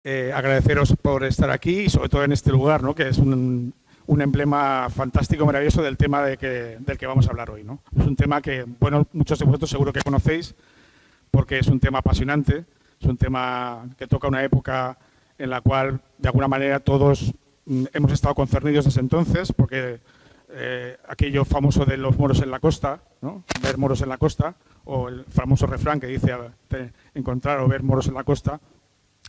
Agradeceros por estar aquí y sobre todo en este lugar, ¿no? Que es un emblema fantástico, maravilloso del tema del que vamos a hablar hoy, ¿no? Es un tema que, bueno, muchos de vosotros seguro que conocéis porque es un tema apasionante, es un tema que toca una época en la cual, de alguna manera, todos hemos estado concernidos desde entonces, porque aquello famoso de los moros en la costa, ¿no? Ver moros en la costa, o el famoso refrán que dice encontrar o ver moros en la costa,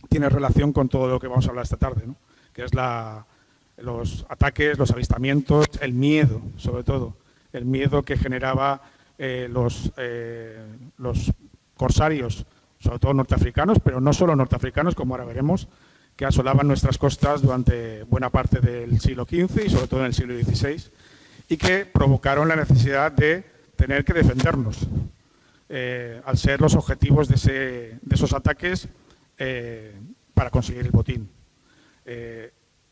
tiene relación con todo lo que vamos a hablar esta tarde, ¿no? Que es los ataques, los avistamientos, el miedo, sobre todo, el miedo que generaba los corsarios, sobre todo norteafricanos, pero no solo norteafricanos, como ahora veremos, que asolaban nuestras costas durante buena parte del siglo XV y sobre todo en el siglo XVI, y que provocaron la necesidad de tener que defendernos, al ser los objetivos de esos ataques para conseguir el botín.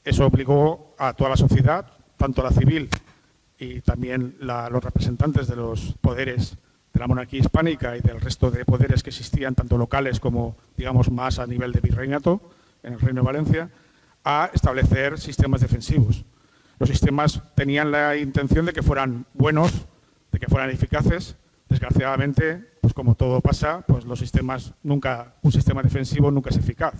Eso obligó a toda la sociedad, tanto la civil y también los representantes de los poderes de la monarquía hispánica y del resto de poderes que existían, tanto locales como, digamos, más a nivel de virreinato, en el Reino de Valencia, a establecer sistemas defensivos. Los sistemas tenían la intención de que fueran buenos, de que fueran eficaces. Desgraciadamente, pues como todo pasa, pues un sistema defensivo nunca es eficaz.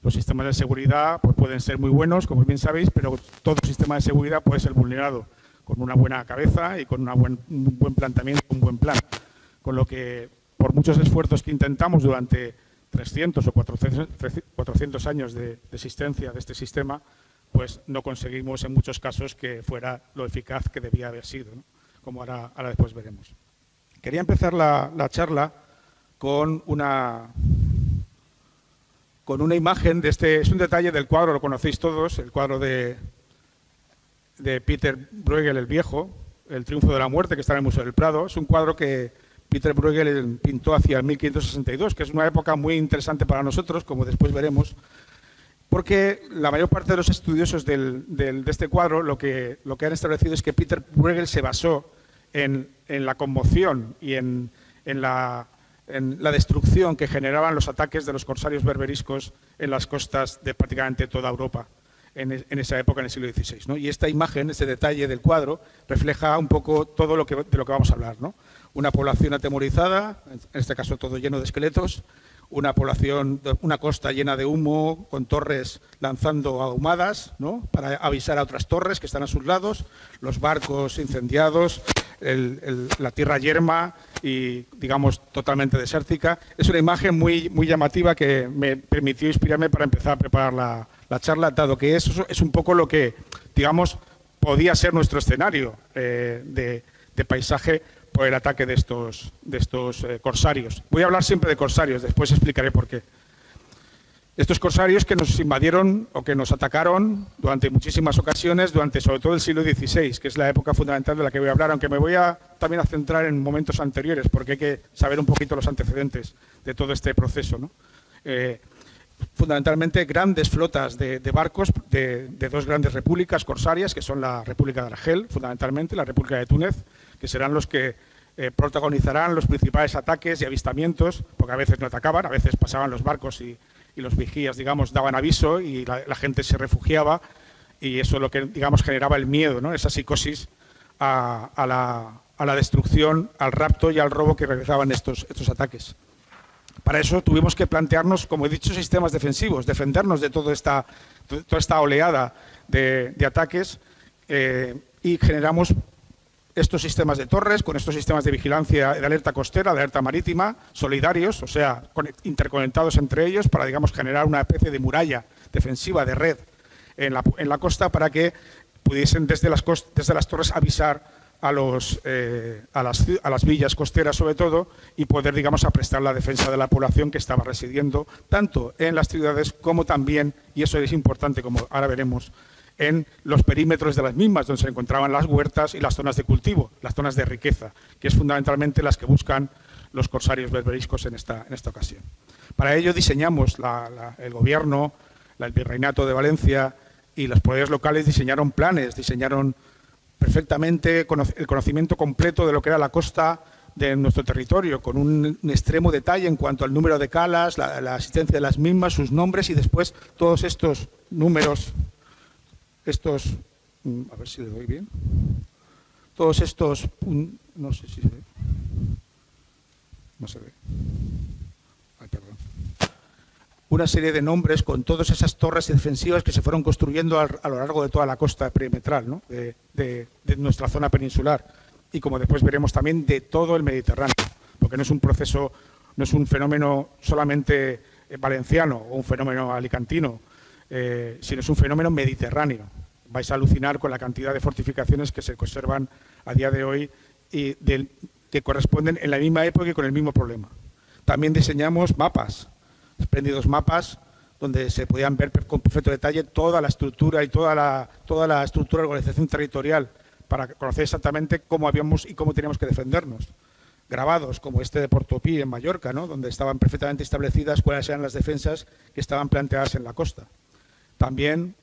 Los sistemas de seguridad pues pueden ser muy buenos, como bien sabéis, pero todo sistema de seguridad puede ser vulnerado con una buena cabeza y con un buen planteamiento, un buen plan. Con lo que, por muchos esfuerzos que intentamos durante 300 o 400 años de existencia de este sistema, pues no conseguimos en muchos casos que fuera lo eficaz que debía haber sido, ¿no? Como ahora después veremos. Quería empezar la charla con una imagen de es un detalle del cuadro, lo conocéis todos, el cuadro de Peter Bruegel el Viejo, El triunfo de la muerte, que está en el Museo del Prado. Es un cuadro que Peter Bruegel pintó hacia el 1562, que es una época muy interesante para nosotros, como después veremos, porque la mayor parte de los estudiosos de este cuadro lo que han establecido es que Peter Bruegel se basó en la conmoción y en la destrucción que generaban los ataques de los corsarios berberiscos en las costas de prácticamente toda Europa en esa época, en el siglo XVI, ¿no? Y esta imagen, este detalle del cuadro, refleja un poco todo de lo que vamos a hablar, ¿no? Una población atemorizada, en este caso todo lleno de esqueletos, una costa llena de humo, con torres lanzando ahumadas, ¿no? Para avisar a otras torres que están a sus lados, los barcos incendiados, la tierra yerma y, digamos, totalmente desértica. Es una imagen muy, muy llamativa que me permitió inspirarme para empezar a preparar la charla, dado que eso es un poco lo que, digamos, podía ser nuestro escenario de paisaje por el ataque de estos corsarios. Voy a hablar siempre de corsarios, después explicaré por qué. Estos corsarios que nos invadieron o que nos atacaron durante muchísimas ocasiones, durante sobre todo el siglo XVI, que es la época fundamental de la que voy a hablar, aunque me voy también a centrar en momentos anteriores, porque hay que saber un poquito los antecedentes de todo este proceso, ¿no? Fundamentalmente grandes flotas de barcos de dos grandes repúblicas corsarias, que son la República de Argel, fundamentalmente, la República de Túnez, que serán los que protagonizarán los principales ataques y avistamientos, porque a veces no atacaban, a veces pasaban los barcos y los vigías, digamos, daban aviso y la gente se refugiaba, y eso es lo que, digamos, generaba el miedo, ¿no? Esa psicosis a la destrucción, al rapto y al robo que realizaban estos ataques. Para eso tuvimos que plantearnos, como he dicho, sistemas defensivos, defendernos de toda esta oleada de ataques, y generamos estos sistemas de torres, con estos sistemas de vigilancia, de alerta costera, de alerta marítima, solidarios, o sea, interconectados entre ellos para, digamos, generar una especie de muralla defensiva de red en la costa para que pudiesen desde las torres avisar a las villas costeras sobre todo y poder, digamos, aprestar la defensa de la población que estaba residiendo tanto en las ciudades como también, y eso es importante como ahora veremos, en los perímetros de las mismas, donde se encontraban las huertas y las zonas de cultivo, las zonas de riqueza, que es fundamentalmente las que buscan los corsarios berberiscos en esta ocasión. Para ello diseñamos el gobierno, el virreinato de Valencia y los poderes locales diseñaron planes, diseñaron perfectamente el conocimiento completo de lo que era la costa de nuestro territorio, con un extremo detalle en cuanto al número de calas, la existencia de las mismas, sus nombres y después todos estos números, a ver si le doy bien, todos estos, no sé si se ve, no se ve, ay, perdón. Una serie de nombres con todas esas torres defensivas que se fueron construyendo a lo largo de toda la costa perimetral, ¿no? de nuestra zona peninsular y, como después veremos, también de todo el Mediterráneo, porque no es un proceso, no es un fenómeno solamente valenciano o un fenómeno alicantino, sino es un fenómeno mediterráneo. Vais a alucinar con la cantidad de fortificaciones que se conservan a día de hoy y que corresponden en la misma época y con el mismo problema. También diseñamos mapas, espléndidos mapas donde se podían ver con perfecto detalle toda la estructura y toda la estructura de organización territorial para conocer exactamente cómo habíamos y cómo teníamos que defendernos. Grabados como este de Portopí en Mallorca, ¿no? Donde estaban perfectamente establecidas cuáles eran las defensas que estaban planteadas en la costa. También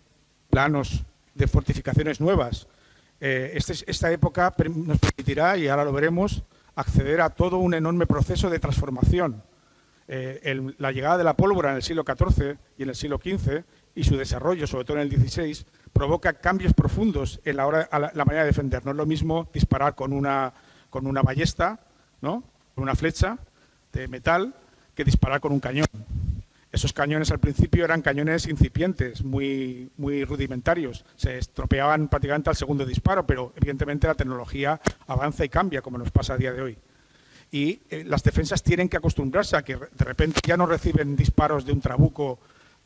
planos de fortificaciones nuevas. Esta época nos permitirá, y ahora lo veremos, acceder a todo un enorme proceso de transformación. La llegada de la pólvora en el siglo XIV y en el siglo XV y su desarrollo, sobre todo en el XVI, provoca cambios profundos en la manera de defender. No es lo mismo disparar con una ballesta, ¿no? Con una flecha de metal, que disparar con un cañón. Esos cañones al principio eran cañones incipientes, muy rudimentarios. Se estropeaban prácticamente al segundo disparo, pero evidentemente la tecnología avanza y cambia, como nos pasa a día de hoy. Y las defensas tienen que acostumbrarse a que de repente ya no reciben disparos de un trabuco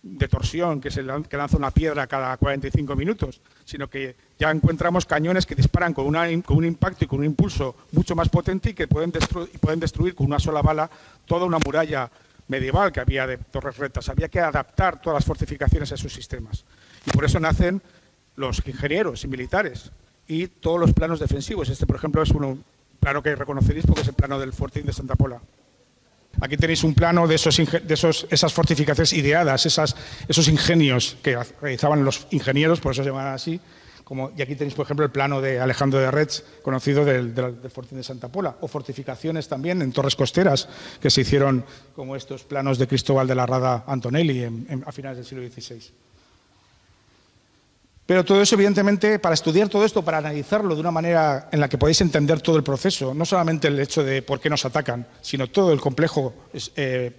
de torsión que lanza una piedra cada 45 minutos, sino que ya encontramos cañones que disparan con un impacto y con un impulso mucho más potente y que pueden destruir con una sola bala toda una muralla medieval que había de torres rectas. Había que adaptar todas las fortificaciones a esos sistemas. Y por eso nacen los ingenieros y militares y todos los planos defensivos. Este, por ejemplo, es un plano que reconoceréis porque es el plano del Fortín de Santa Pola. Aquí tenéis un plano de esas fortificaciones ideadas, esos ingenios que realizaban los ingenieros, por eso se llaman así. Y aquí tenéis, por ejemplo, el plano de Alejandro de Retz, conocido del Fortín de Santa Pola, o fortificaciones también en torres costeras que se hicieron, como estos planos de Cristóbal de la Rada Antonelli a finales del siglo XVI. Pero todo eso, evidentemente, para estudiar todo esto, para analizarlo de una manera en la que podáis entender todo el proceso, no solamente el hecho de por qué nos atacan, sino todo el complejo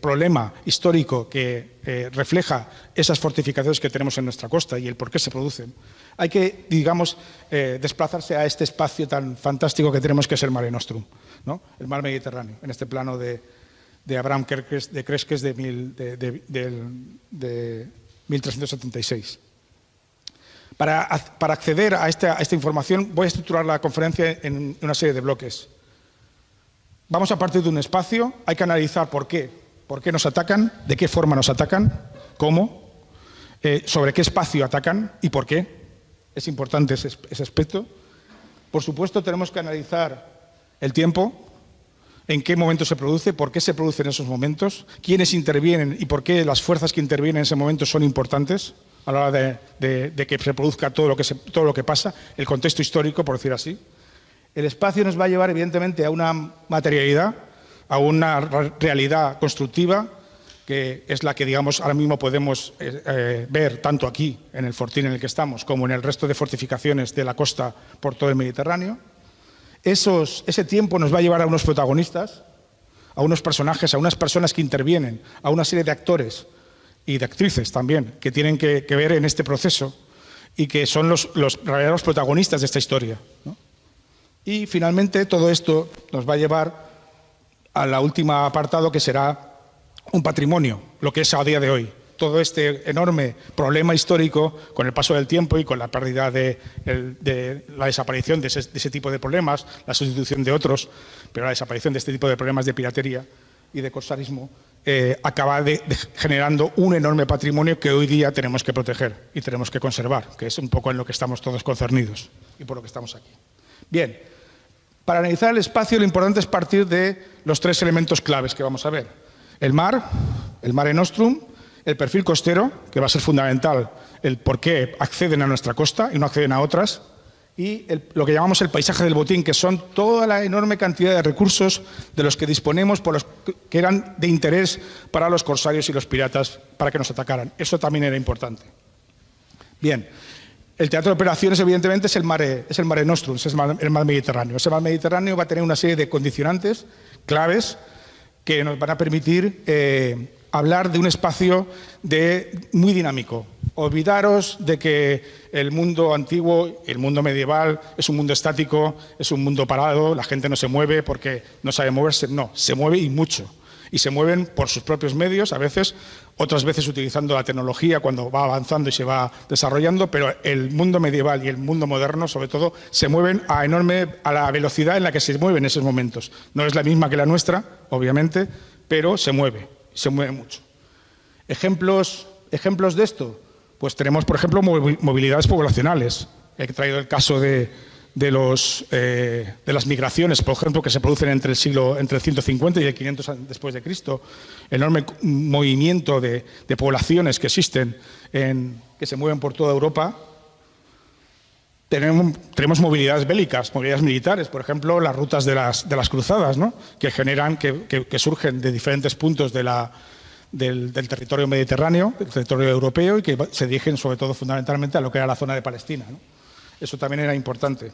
problema histórico que refleja esas fortificaciones que tenemos en nuestra costa y el por qué se producen, hay que, digamos, desplazarse a este espacio tan fantástico que tenemos, que es el Mare Nostrum, ¿no? El mar Mediterráneo, en este plano de Abraham Cresques de 1376. Para acceder a esta información voy a estructurar la conferencia en una serie de bloques. Vamos a partir de un espacio, hay que analizar por qué nos atacan, de qué forma nos atacan, cómo, sobre qué espacio atacan y por qué. Es importante ese aspecto. Por supuesto, tenemos que analizar el tiempo, en qué momento se produce, por qué se producen esos momentos, quiénes intervienen y por qué las fuerzas que intervienen en ese momento son importantes a la hora de que se produzca todo lo que pasa, el contexto histórico, por decir así. El espacio nos va a llevar, evidentemente, a una materialidad, a una realidad constructiva, que es la que, digamos, ahora mismo podemos ver tanto aquí, en el fortín en el que estamos, como en el resto de fortificaciones de la costa por todo el Mediterráneo. Ese tiempo nos va a llevar a unos protagonistas, a unos personajes, a unas personas que intervienen, a una serie de actores y de actrices también, que tienen que ver en este proceso y que son los verdaderos protagonistas de esta historia, ¿no? Y finalmente todo esto nos va a llevar al último apartado, que será un patrimonio, lo que es a día de hoy. Todo este enorme problema histórico, con el paso del tiempo y con la pérdida de la desaparición de ese tipo de problemas, la sustitución de otros, pero la desaparición de este tipo de problemas de piratería y de corsarismo, acaba generando un enorme patrimonio que hoy día tenemos que proteger y tenemos que conservar, que es un poco en lo que estamos todos concernidos y por lo que estamos aquí. Bien, para analizar el espacio lo importante es partir de los tres elementos claves que vamos a ver. El mar, el Mare Nostrum, el perfil costero, que va a ser fundamental, el por qué acceden a nuestra costa y no acceden a otras, y lo que llamamos el paisaje del botín, que son toda la enorme cantidad de recursos de los que disponemos, que eran de interés para los corsarios y los piratas para que nos atacaran. Eso también era importante. Bien, el teatro de operaciones, evidentemente, es el Mare Nostrum, es el mar Mediterráneo. Ese mar Mediterráneo va a tener una serie de condicionantes claves que nos van a permitir hablar de un espacio muy dinámico. Olvidaros de que el mundo antiguo, el mundo medieval, es un mundo estático, es un mundo parado, la gente no se mueve porque no sabe moverse. No, se mueve y mucho. Y se mueven por sus propios medios, a veces, otras veces utilizando la tecnología cuando va avanzando y se va desarrollando, pero el mundo medieval y el mundo moderno, sobre todo, se mueven a la velocidad en la que se mueven en esos momentos. No es la misma que la nuestra, obviamente, pero se mueve mucho. ¿Ejemplos de esto? Pues tenemos, por ejemplo, movilidades poblacionales. He traído el caso de las migraciones, por ejemplo, que se producen entre el 150 y el 500 después de Cristo. Enorme movimiento de poblaciones que existen, que se mueven por toda Europa. Tenemos movilidades bélicas, movilidades militares, por ejemplo, las rutas de las cruzadas, ¿no? Que surgen de diferentes puntos del territorio mediterráneo, del territorio europeo, y que se dirigen sobre todo fundamentalmente a lo que era la zona de Palestina, ¿no? Eso también era importante.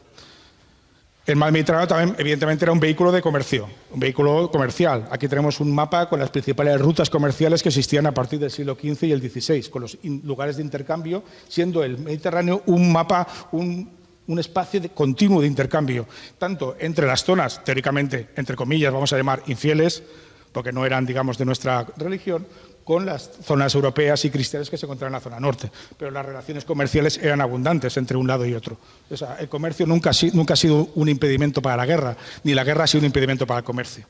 El mar Mediterráneo también, evidentemente, era un vehículo de comercio, un vehículo comercial. Aquí tenemos un mapa con las principales rutas comerciales que existían a partir del siglo XV y el XVI, con los lugares de intercambio, siendo el Mediterráneo un mapa, un espacio continuo de intercambio, tanto entre las zonas, teóricamente, entre comillas, vamos a llamar infieles, porque no eran, digamos, de nuestra religión, con las zonas europeas y cristianas que se encontraban en la zona norte. Pero las relaciones comerciales eran abundantes entre un lado y otro. O sea, el comercio nunca ha sido un impedimento para la guerra, ni la guerra ha sido un impedimento para el comercio.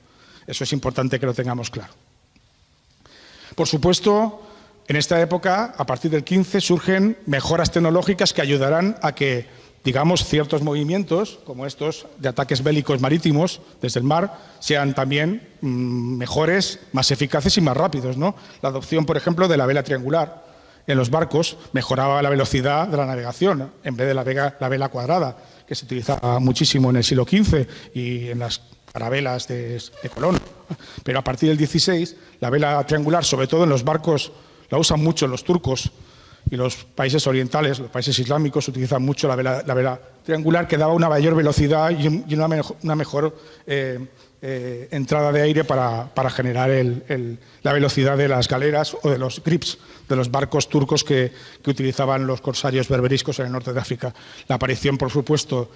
Eso es importante que lo tengamos claro. Por supuesto, en esta época, a partir del 15, surgen mejoras tecnológicas que ayudarán a que, digamos, ciertos movimientos, como estos de ataques bélicos marítimos desde el mar, sean también mejores, más eficaces y más rápidos, ¿no? La adopción, por ejemplo, de la vela triangular en los barcos mejoraba la velocidad de la navegación, en vez de la vela cuadrada, que se utilizaba muchísimo en el siglo XV y en las carabelas de Colón. Pero a partir del 16, la vela triangular, sobre todo en los barcos, la usan mucho los turcos, y los países orientales, los países islámicos, utilizan mucho la vela triangular, que daba una mayor velocidad y una mejor entrada de aire para generar la velocidad de las galeras o de los grips, de los barcos turcos que utilizaban los corsarios berberiscos en el norte de África. La aparición, por supuesto,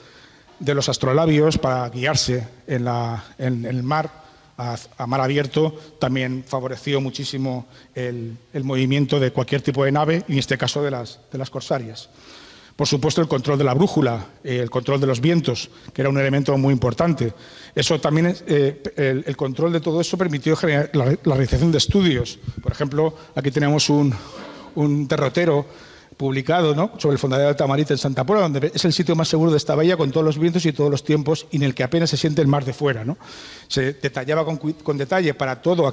de los astrolabios para guiarse en el mar, a mar abierto, también favoreció muchísimo el movimiento de cualquier tipo de nave, y en este caso de las corsarias. Por supuesto, el control de la brújula, el control de los vientos, que era un elemento muy importante. Eso también, el control de todo eso permitió generar la realización de estudios. Por ejemplo, aquí tenemos un derrotero publicado, ¿no?, sobre el Fondadero de Altamarita en Santa Pola, donde es el sitio más seguro de esta bahía, con todos los vientos y todos los tiempos, y en el que apenas se siente el mar de fuera, ¿no? Se detallaba con detalle para todo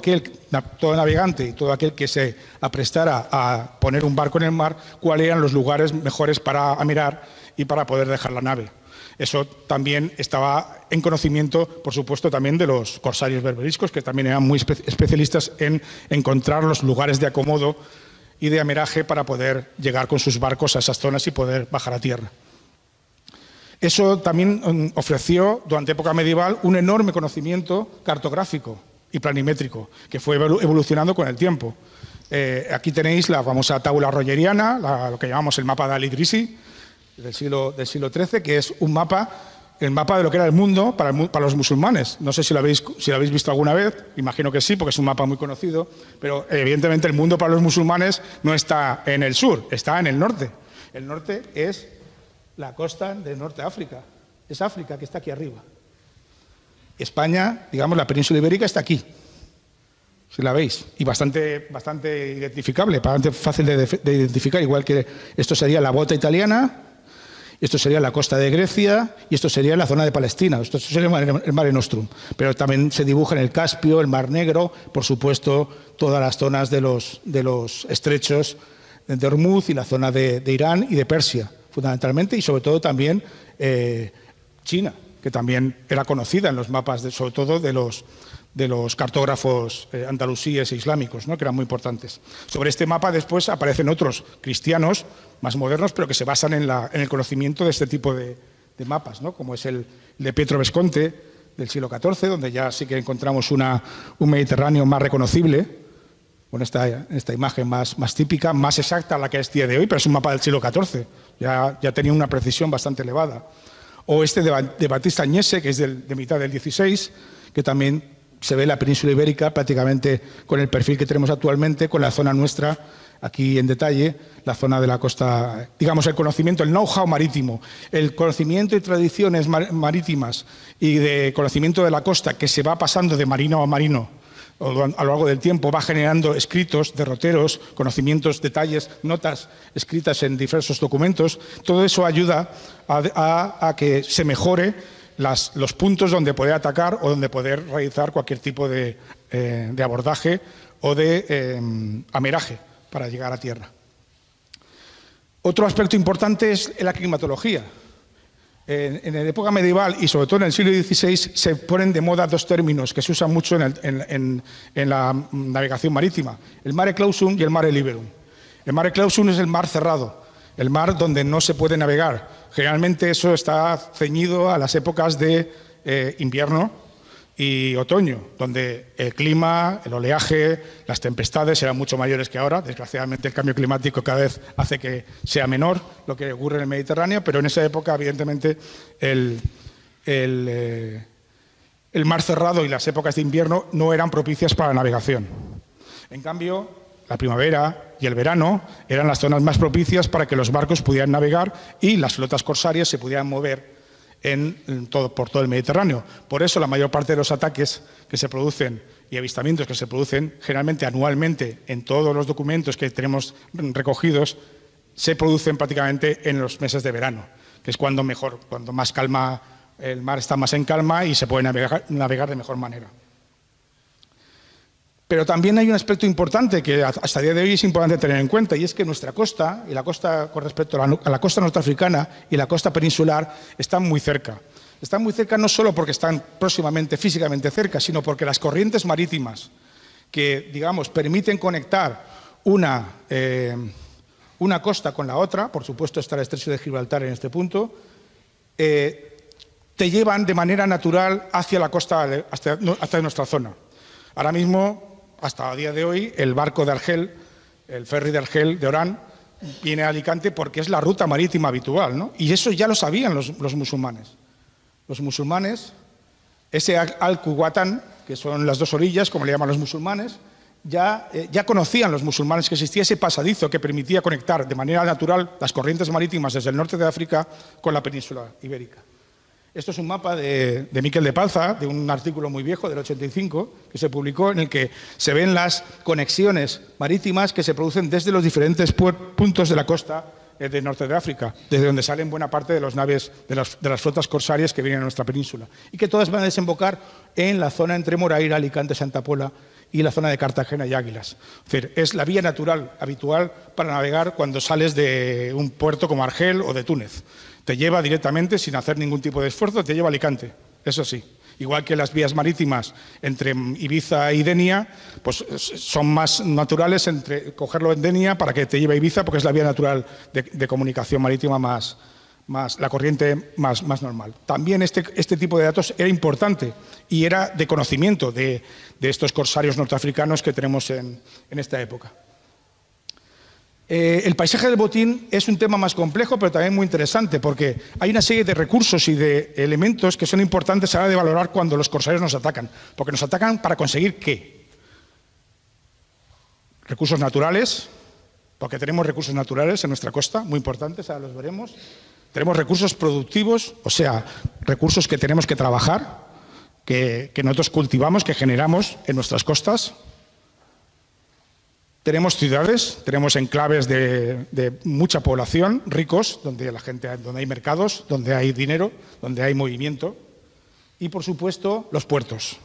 navegante y todo aquel que se aprestara a poner un barco en el mar, cuáles eran los lugares mejores para mirar y para poder dejar la nave. Eso también estaba en conocimiento, por supuesto, también de los corsarios berberiscos, que también eran muy especialistas en encontrar los lugares de acomodo y de ameraje para poder llegar con sus barcos a esas zonas y poder bajar a tierra. Eso también ofreció, durante época medieval, un enorme conocimiento cartográfico y planimétrico, que fue evolucionando con el tiempo. Aquí tenéis la famosa tabula rogeriana, lo que llamamos el mapa de Al-Idrisi, del siglo XIII, que es el mapa de lo que era el mundo para los musulmanes. No sé si lo habéis visto alguna vez, imagino que sí, porque es un mapa muy conocido, pero evidentemente el mundo para los musulmanes no está en el sur, está en el norte. El norte es la costa del norte de África, es África, que está aquí arriba. España, digamos, la península ibérica está aquí, si la veis, y bastante identificable, bastante fácil de identificar, igual que esto sería la bota italiana, esto sería la costa de Grecia y esto sería la zona de Palestina. Esto sería el Mare Nostrum. Pero también se dibuja en el Caspio, el Mar Negro, por supuesto, todas las zonas de los estrechos de Hormuz y la zona de Irán y de Persia, fundamentalmente, y sobre todo también China, que también era conocida en los mapas, sobre todo de los cartógrafos andalusíes e islámicos, ¿no?, que eran muy importantes. Sobre este mapa después aparecen otros cristianos más modernos, pero que se basan en el conocimiento de este tipo de mapas, ¿no?, como es el de Pietro Visconti del siglo XIV, donde ya sí que encontramos un Mediterráneo más reconocible, con esta imagen más típica, más exacta a la que es día de hoy, pero es un mapa del siglo XIV, ya tenía una precisión bastante elevada. O este de Battista Agnese, que es de mitad del XVI, que también se ve la península ibérica prácticamente con el perfil que tenemos actualmente, con la zona nuestra, aquí en detalle, la zona de la costa, digamos, el conocimiento, el know-how marítimo, el conocimiento y tradiciones marítimas y de conocimiento de la costa que se va pasando de marino a marino a lo largo del tiempo, va generando escritos, derroteros, conocimientos, detalles, notas escritas en diversos documentos. Todo eso ayuda a que se mejore los puntos donde poder atacar o donde poder realizar cualquier tipo de abordaje o de ameraje para llegar a tierra. Otro aspecto importante es la climatología. En la época medieval y sobre todo en el siglo XVI se ponen de moda dos términos que se usan mucho en la navegación marítima, el mare clausum y el mare liberum. El mare clausum es el mar cerrado, el mar donde no se puede navegar. Generalmente eso está ceñido a las épocas de invierno y otoño, donde el clima, el oleaje, las tempestades eran mucho mayores que ahora. Desgraciadamente el cambio climático cada vez hace que sea menor lo que ocurre en el Mediterráneo, pero en esa época evidentemente el mar cerrado y las épocas de invierno no eran propicias para la navegación. En cambio, la primavera y el verano eran las zonas más propicias para que los barcos pudieran navegar y las flotas corsarias se pudieran mover por todo el Mediterráneo. Por eso la mayor parte de los ataques que se producen y avistamientos que se producen generalmente anualmente en todos los documentos que tenemos recogidos se producen prácticamente en los meses de verano, que es cuando más calma, el mar está más en calma y se puede navegar de mejor manera. Pero también hay un aspecto importante que hasta el día de hoy es importante tener en cuenta, y es que nuestra costa, y la costa con respecto a la costa norteafricana y la costa peninsular, están muy cerca. Están muy cerca no solo porque están próximamente, físicamente cerca, sino porque las corrientes marítimas que, digamos, permiten conectar una costa con la otra, por supuesto está el estrecho de Gibraltar en este punto, te llevan de manera natural hacia la costa, hasta nuestra zona. Ahora mismo, hasta el día de hoy, el barco de Argel, el ferry de Argel, de Orán, viene a Alicante porque es la ruta marítima habitual, ¿no? Y eso ya lo sabían los musulmanes. Los musulmanes, ese Al-Quwatan, que son las dos orillas, como le llaman los musulmanes, ya conocían los musulmanes que existía ese pasadizo que permitía conectar de manera natural las corrientes marítimas desde el norte de África con la península ibérica. Esto es un mapa de Miquel de Palza, de un artículo muy viejo, del 85, que se publicó, en el que se ven las conexiones marítimas que se producen desde los diferentes puntos de la costa del norte de África, desde donde salen buena parte de las naves de las flotas corsarias que vienen a nuestra península, y que todas van a desembocar en la zona entre Moraira, Alicante, Santa Pola y la zona de Cartagena y Águilas. Es decir, es la vía natural, habitual, para navegar cuando sales de un puerto como Argel o de Túnez. Te lleva directamente, sin hacer ningún tipo de esfuerzo, te lleva a Alicante, eso sí. Igual que las vías marítimas entre Ibiza y Denia, pues son más naturales entre cogerlo en Denia para que te lleve a Ibiza, porque es la vía natural de comunicación marítima la corriente más normal. También este tipo de datos era importante y era de conocimiento de estos corsarios norteafricanos que tenemos en esta época. El paisaje del botín es un tema más complejo, pero también muy interesante, porque hay una serie de recursos y de elementos que son importantes a la hora de valorar cuando los corsarios nos atacan. Porque nos atacan para conseguir ¿qué? Recursos naturales, porque tenemos recursos naturales en nuestra costa, muy importantes, ahora los veremos. Tenemos recursos productivos, o sea, recursos que tenemos que trabajar, que nosotros cultivamos, que generamos en nuestras costas. Tenemos ciudades, tenemos enclaves de mucha población, ricos, donde hay mercados, donde hay dinero, donde hay movimiento. Y, por supuesto, los puertos,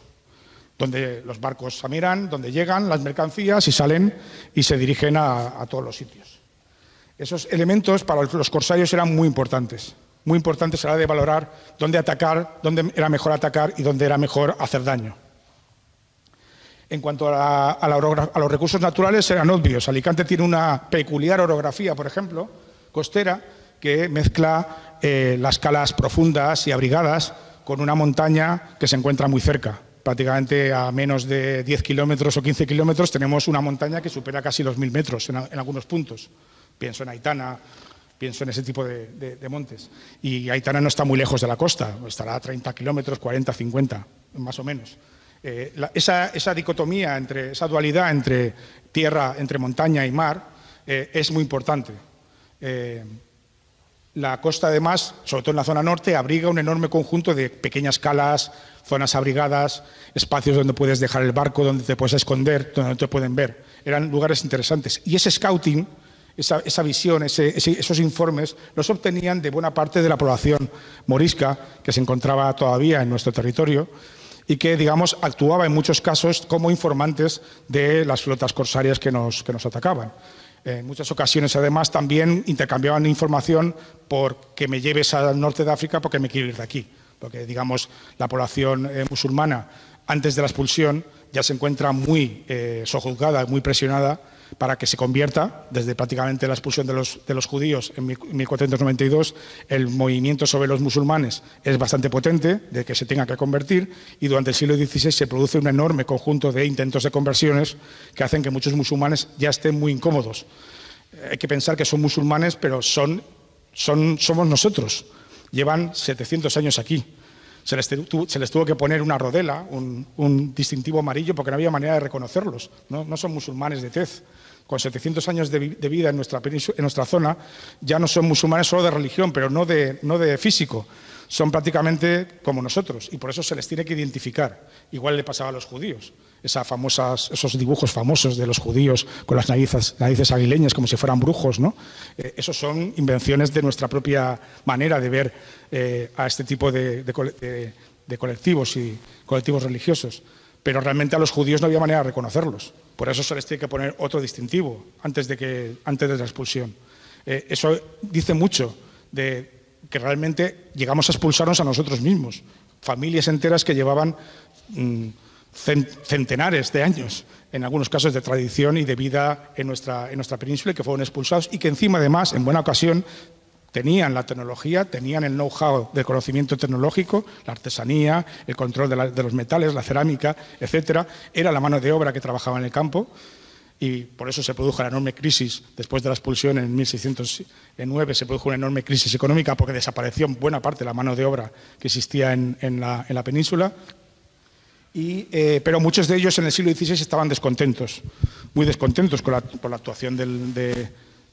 donde los barcos amiran, donde llegan las mercancías y salen y se dirigen a todos los sitios. Esos elementos para los corsarios eran muy importantes a la hora de valorar dónde atacar, dónde era mejor atacar y dónde era mejor hacer daño. En cuanto a los recursos naturales, eran obvios. Alicante tiene una peculiar orografía, por ejemplo, costera, que mezcla las calas profundas y abrigadas con una montaña que se encuentra muy cerca. Prácticamente a menos de 10 kilómetros o 15 kilómetros tenemos una montaña que supera casi los 1000 metros en algunos puntos. Pienso en Aitana, pienso en ese tipo de montes. Y Aitana no está muy lejos de la costa, estará a 30 kilómetros, 40, 50, más o menos. Esa dicotomía, esa dualidad entre tierra, entre montaña y mar, es muy importante. La costa, además, sobre todo en la zona norte, abriga un enorme conjunto de pequeñas calas, zonas abrigadas, espacios donde puedes dejar el barco, donde te puedes esconder, donde no te pueden ver. Eran lugares interesantes. Y ese scouting, esa visión, esos informes, los obtenían de buena parte de la población morisca que se encontraba todavía en nuestro territorio y que, digamos, actuaba en muchos casos como informantes de las flotas corsarias que nos atacaban. En muchas ocasiones, además, también intercambiaban información por que me lleves al norte de África porque me quiero ir de aquí. Porque, digamos, la población musulmana, antes de la expulsión, ya se encuentra muy sojuzgada, muy presionada para que se convierta, desde prácticamente la expulsión de los judíos en 1492, el movimiento sobre los musulmanes es bastante potente, de que se tenga que convertir, y durante el siglo XVI se produce un enorme conjunto de intentos de conversiones que hacen que muchos musulmanes ya estén muy incómodos. Hay que pensar que son musulmanes, pero somos nosotros. Llevan 700 años aquí. Se les tuvo que poner una rodela, un distintivo amarillo, porque no había manera de reconocerlos. No son musulmanes de tez. Con 700 años de vida en nuestra zona, ya no son musulmanes solo de religión, pero no de físico. Son prácticamente como nosotros, y por eso se les tiene que identificar. Igual le pasaba a los judíos. Esos dibujos famosos de los judíos con las narices aguileñas como si fueran brujos, ¿no? Esos son invenciones de nuestra propia manera de ver a este tipo de colectivos y colectivos religiosos. Pero realmente a los judíos no había manera de reconocerlos. Por eso se les tiene que poner otro distintivo antes de la expulsión. Eso dice mucho de que realmente llegamos a expulsarnos a nosotros mismos. Familias enteras que llevaban centenares de años, en algunos casos de tradición y de vida en nuestra península, y que fueron expulsados y que encima, además, en buena ocasión, tenían la tecnología, tenían el know-how del conocimiento tecnológico, la artesanía, el control de los metales, la cerámica, etcétera. Era la mano de obra que trabajaba en el campo y por eso se produjo la enorme crisis. Después de la expulsión en 1609 se produjo una enorme crisis económica porque desapareció buena parte de la mano de obra que existía en la península. Pero muchos de ellos en el siglo XVI estaban descontentos, muy descontentos por la actuación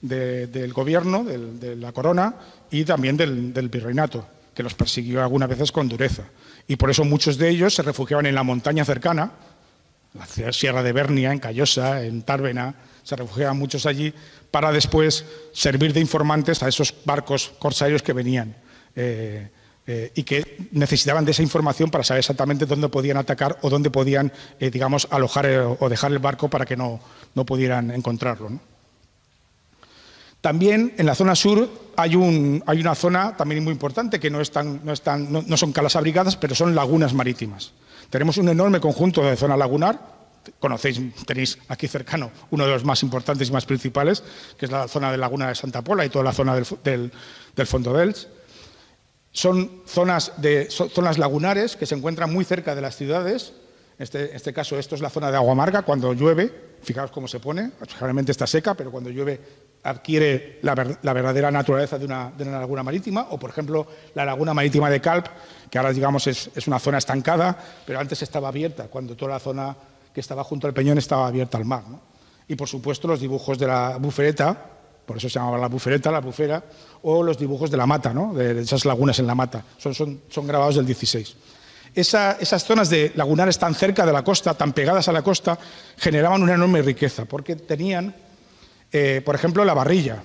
del gobierno, de la corona y también del virreinato, que los persiguió algunas veces con dureza. Y por eso muchos de ellos se refugiaban en la montaña cercana, la Sierra de Bernia, en Callosa, en Tárvena, se refugiaban muchos allí para después servir de informantes a esos barcos corsarios que venían y que necesitaban de esa información para saber exactamente dónde podían atacar o dónde podían, digamos, alojar o dejar el barco para que no pudieran encontrarlo, ¿no? También en la zona sur hay una zona también muy importante que no son calas abrigadas, pero son lagunas marítimas. Tenemos un enorme conjunto de zona lagunar. Tenéis aquí cercano uno de los más importantes y más principales, que es la zona de Laguna de Santa Pola y toda la zona del Fondo d'Elx. Son zonas lagunares que se encuentran muy cerca de las ciudades. En este caso, esto es la zona de agua amarga. Cuando llueve, fijaos cómo se pone, generalmente está seca, pero cuando llueve adquiere la verdadera naturaleza de una laguna marítima. O, por ejemplo, la laguna marítima de Calp, que ahora, digamos, es una zona estancada, pero antes estaba abierta, cuando toda la zona que estaba junto al peñón estaba abierta al mar, ¿no? Y, por supuesto, los dibujos de la bufereta, por eso se llamaba la bufereta, la bufera, o los dibujos de la mata, ¿no? De esas lagunas en la mata. Son grabados del 16. Esas zonas lagunares tan cerca de la costa, tan pegadas a la costa, generaban una enorme riqueza, porque tenían, por ejemplo, la barrilla.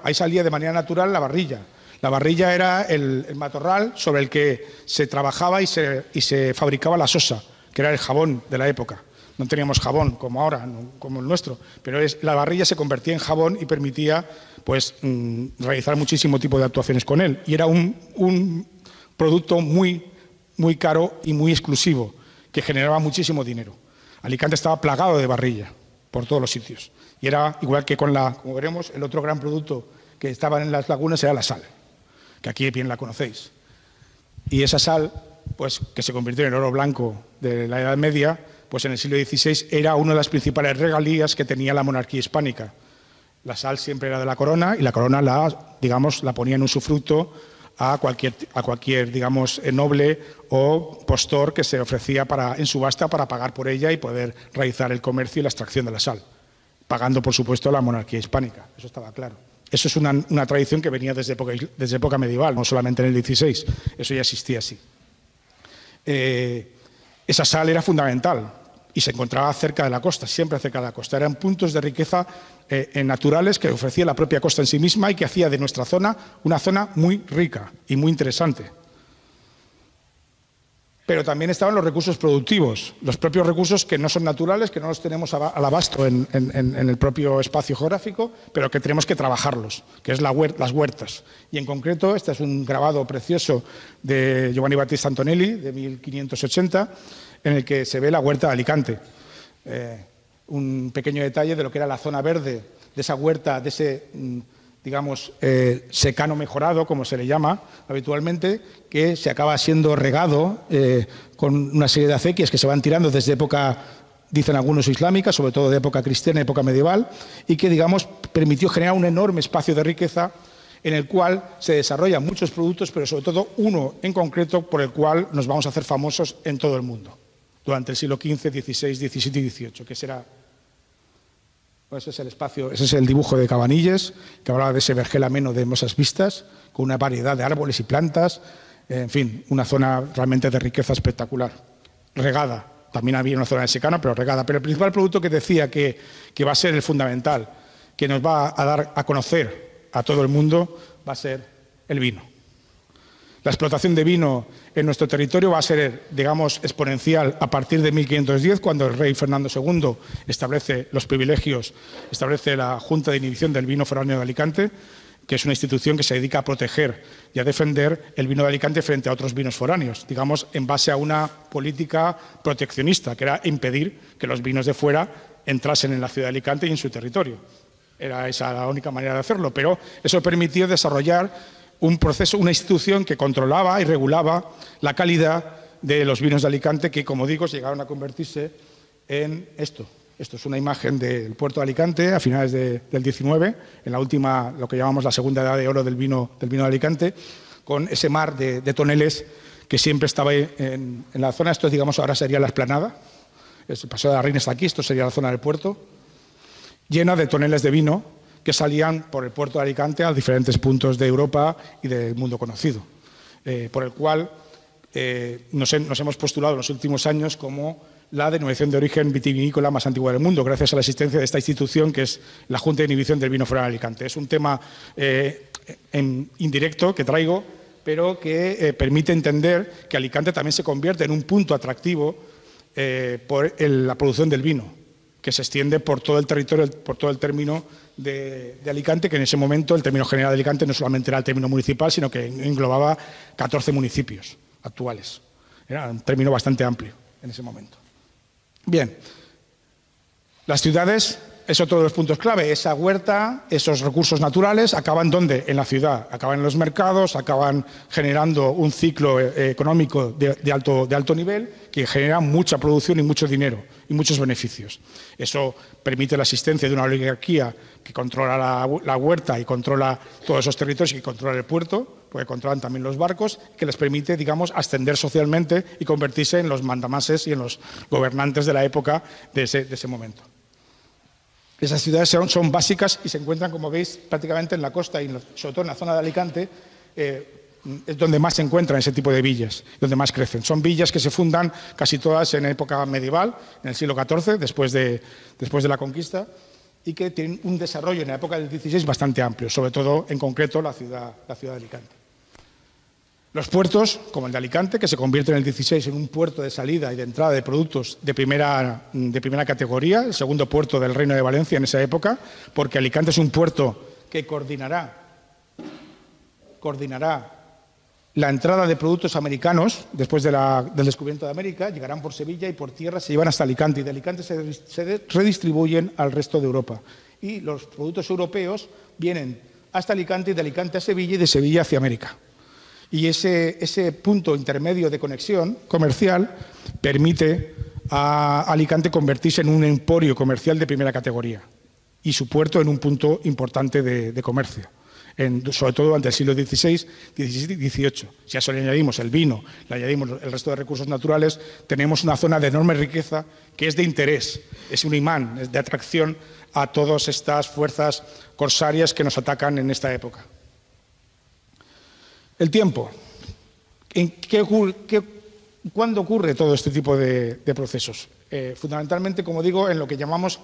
Ahí salía de manera natural la barrilla. La barrilla era el matorral sobre el que se trabajaba y se fabricaba la sosa, que era el jabón de la época. No teníamos jabón como ahora, como el nuestro, pero la barrilla se convertía en jabón y permitía pues, realizar muchísimo tipo de actuaciones con él. Y era un producto muy caro y muy exclusivo, que generaba muchísimo dinero. Alicante estaba plagado de barrilla por todos los sitios. Y era igual que como veremos, el otro gran producto que estaba en las lagunas era la sal, que aquí bien la conocéis. Y esa sal, pues, que se convirtió en oro blanco de la Edad Media, pues en el siglo XVI era una de las principales regalías que tenía la monarquía hispánica. La sal siempre era de la corona y la corona la ponía en usufructo a cualquier digamos, noble o postor que se ofrecía en subasta para pagar por ella y poder realizar el comercio y la extracción de la sal, pagando, por supuesto, a la monarquía hispánica. Eso estaba claro. Eso es una tradición que venía desde época medieval, no solamente en el XVI. Eso ya existía así. Esa sal era fundamental y se encontraba cerca de la costa, siempre cerca de la costa. Eran puntos de riqueza naturales que ofrecía la propia costa en sí misma y que hacía de nuestra zona una zona muy rica y muy interesante. Pero también estaban los recursos productivos, los propios recursos que no son naturales, que no los tenemos al abasto en el propio espacio geográfico, pero que tenemos que trabajarlos, que es las huertas. Y en concreto, este es un grabado precioso de Giovanni Battista Antonelli, de 1580, en el que se ve la huerta de Alicante. Un pequeño detalle de lo que era la zona verde, de esa huerta, de ese digamos, secano mejorado, como se le llama habitualmente, que se acaba siendo regado con una serie de acequias que se van tirando desde época, dicen algunos, islámica, sobre todo de época cristiana, época medieval, y que, digamos, permitió generar un enorme espacio de riqueza en el cual se desarrollan muchos productos, pero sobre todo uno en concreto por el cual nos vamos a hacer famosos en todo el mundo, durante el siglo XV, XVI, XVII y XVIII, que será... Pues ese es el espacio, ese es el dibujo de Cabanilles, que hablaba de ese vergel ameno de hermosas vistas, con una variedad de árboles y plantas, en fin, una zona realmente de riqueza espectacular. Regada, también había una zona de secano, pero regada. Pero el principal producto que decía que va a ser el fundamental, que nos va a dar a conocer a todo el mundo, va a ser el vino. La explotación de vino en nuestro territorio va a ser, digamos, exponencial a partir de 1510, cuando el rey Fernando II establece los privilegios, establece la Junta de Inhibición del Vino Foráneo de Alicante, que es una institución que se dedica a proteger y a defender el vino de Alicante frente a otros vinos foráneos, digamos, en base a una política proteccionista, que era impedir que los vinos de fuera entrasen en la ciudad de Alicante y en su territorio. Era esa la única manera de hacerlo, pero eso permitió desarrollar un proceso, una institución que controlaba y regulaba la calidad de los vinos de Alicante, que, como digo, llegaron a convertirse en esto. Esto es una imagen del puerto de Alicante a finales del XIX, en la última, lo que llamamos la segunda edad de oro del vino de Alicante, con ese mar de toneles que siempre estaba en la zona. Esto, digamos, ahora sería la explanada. El Paseo de la Reina está aquí, esto sería la zona del puerto, llena de toneles de vino que salían por el puerto de Alicante a diferentes puntos de Europa y del mundo conocido, por el cual nos hemos postulado en los últimos años como la denominación de origen vitivinícola más antigua del mundo, gracias a la existencia de esta institución que es la Junta de Inhibición del Vino Foráneo de Alicante. Es un tema indirecto que traigo, pero que permite entender que Alicante también se convierte en un punto atractivo por la producción del vino, que se extiende por todo el territorio, por todo el término de Alicante, que en ese momento el término general de Alicante no solamente era el término municipal, sino que englobaba 14 municipios actuales. Era un término bastante amplio en ese momento. Bien, las ciudades es otro de los puntos clave. Esa huerta, esos recursos naturales, ¿acaban dónde? En la ciudad. Acaban en los mercados, acaban generando un ciclo económico de alto nivel que genera mucha producción y mucho dinero y muchos beneficios. Eso permite la existencia de una oligarquía que controla la huerta y controla todos esos territorios y que controla el puerto, porque controlan también los barcos, que les permite, digamos, ascender socialmente y convertirse en los mandamases y en los gobernantes de la época de ese momento. Esas ciudades son básicas y se encuentran, como veis, prácticamente en la costa y sobre todo en la zona de Alicante, es donde más se encuentran ese tipo de villas, donde más crecen. Son villas que se fundan casi todas en época medieval, en el siglo XIV, después de la conquista, y que tienen un desarrollo en la época del XVI bastante amplio, sobre todo, en concreto, la ciudad de Alicante. Los puertos, como el de Alicante, que se convierte en el 16 en un puerto de salida y de entrada de productos de primera categoría, el segundo puerto del Reino de Valencia en esa época, porque Alicante es un puerto que coordinará la entrada de productos americanos después del descubrimiento de América, llegarán por Sevilla y por tierra se llevan hasta Alicante y de Alicante se redistribuyen al resto de Europa. Y los productos europeos vienen hasta Alicante y de Alicante a Sevilla y de Sevilla hacia América. Y ese punto intermedio de conexión comercial permite a Alicante convertirse en un emporio comercial de primera categoría y su puerto en un punto importante de comercio, sobre todo durante el siglo XVI, XVII y XVIII. Si a eso le añadimos el vino, le añadimos el resto de recursos naturales, tenemos una zona de enorme riqueza que es de interés, es un imán, es de atracción a todas estas fuerzas corsarias que nos atacan en esta época. El tiempo. ¿Cuándo ocurre todo este tipo de procesos? Fundamentalmente, como digo, en lo que llamamos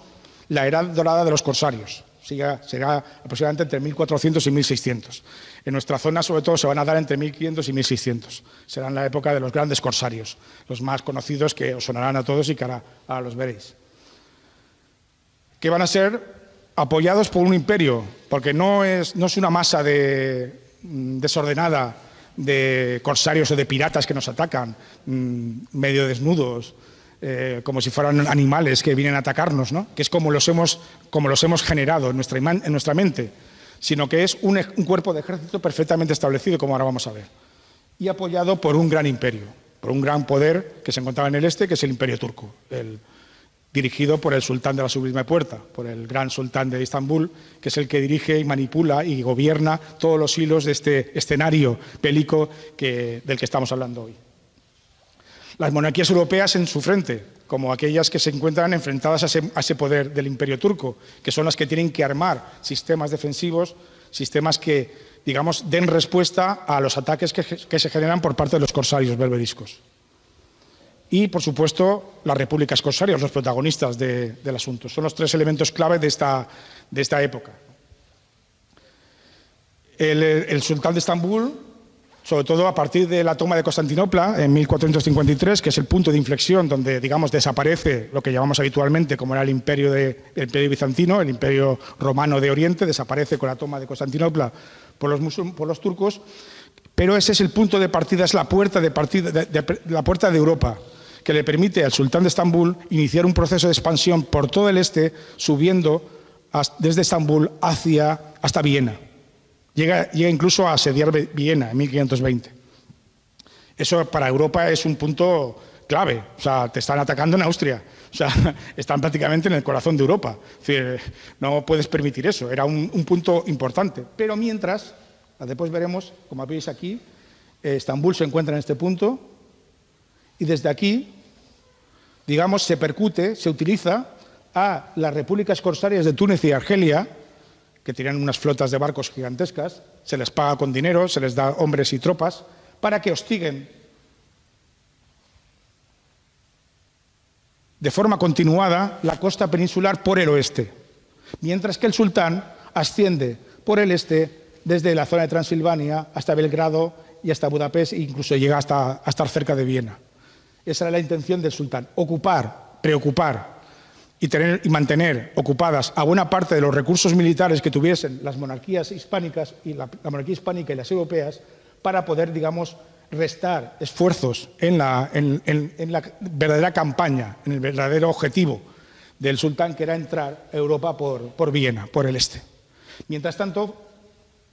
la Edad Dorada de los corsarios. Será aproximadamente entre 1400 y 1600. En nuestra zona, sobre todo, se van a dar entre 1500 y 1600. Será en la época de los grandes corsarios, los más conocidos que os sonarán a todos y que ahora los veréis. Que van a ser apoyados por un imperio, porque no es una masa desordenada de corsarios o de piratas que nos atacan, medio desnudos, como si fueran animales que vienen a atacarnos, ¿no? Que es como los hemos generado en nuestra mente, sino que es un cuerpo de ejército perfectamente establecido, como ahora vamos a ver, y apoyado por un gran imperio, por un gran poder que se encontraba en el este, que es el Imperio Turco, dirigido por el sultán de la Sublime Puerta, por el gran sultán de Estambul, que es el que dirige y manipula y gobierna todos los hilos de este escenario bélico del que estamos hablando hoy. Las monarquías europeas en su frente, como aquellas que se encuentran enfrentadas a ese poder del Imperio Turco, que son las que tienen que armar sistemas defensivos, sistemas que, digamos, den respuesta a los ataques que se generan por parte de los corsarios berberiscos. Y, por supuesto, las repúblicas corsarias, los protagonistas del asunto. Son los tres elementos clave de esta época. El sultán de Estambul, sobre todo a partir de la toma de Constantinopla en 1453, que es el punto de inflexión donde, digamos, desaparece lo que llamamos habitualmente como era el imperio bizantino, el imperio romano de Oriente, desaparece con la toma de Constantinopla por los turcos, pero ese es el punto de partida, es la puerta de Europa, que le permite al sultán de Estambul iniciar un proceso de expansión por todo el este, subiendo desde Estambul hasta Viena. Llega incluso a asediar Viena en 1520. Eso para Europa es un punto clave. O sea, te están atacando en Austria. O sea, están prácticamente en el corazón de Europa. Es decir, no puedes permitir eso. Era un punto importante. Pero mientras, después veremos, como veis aquí, Estambul se encuentra en este punto. Y desde aquí, digamos, se utiliza a las repúblicas corsarias de Túnez y Argelia, que tenían unas flotas de barcos gigantescas, se les paga con dinero, se les da hombres y tropas, para que hostiguen de forma continuada la costa peninsular por el oeste, mientras que el sultán asciende por el este desde la zona de Transilvania hasta Belgrado y hasta Budapest e incluso llega hasta estar cerca de Viena. Esa era la intención del sultán, preocupar y mantener ocupadas a buena parte de los recursos militares que tuviesen las monarquías hispánicas y la monarquía hispánica y las europeas para poder, digamos, restar esfuerzos en la verdadera campaña, en el verdadero objetivo del sultán, que era entrar a Europa por Viena, por el este. Mientras tanto,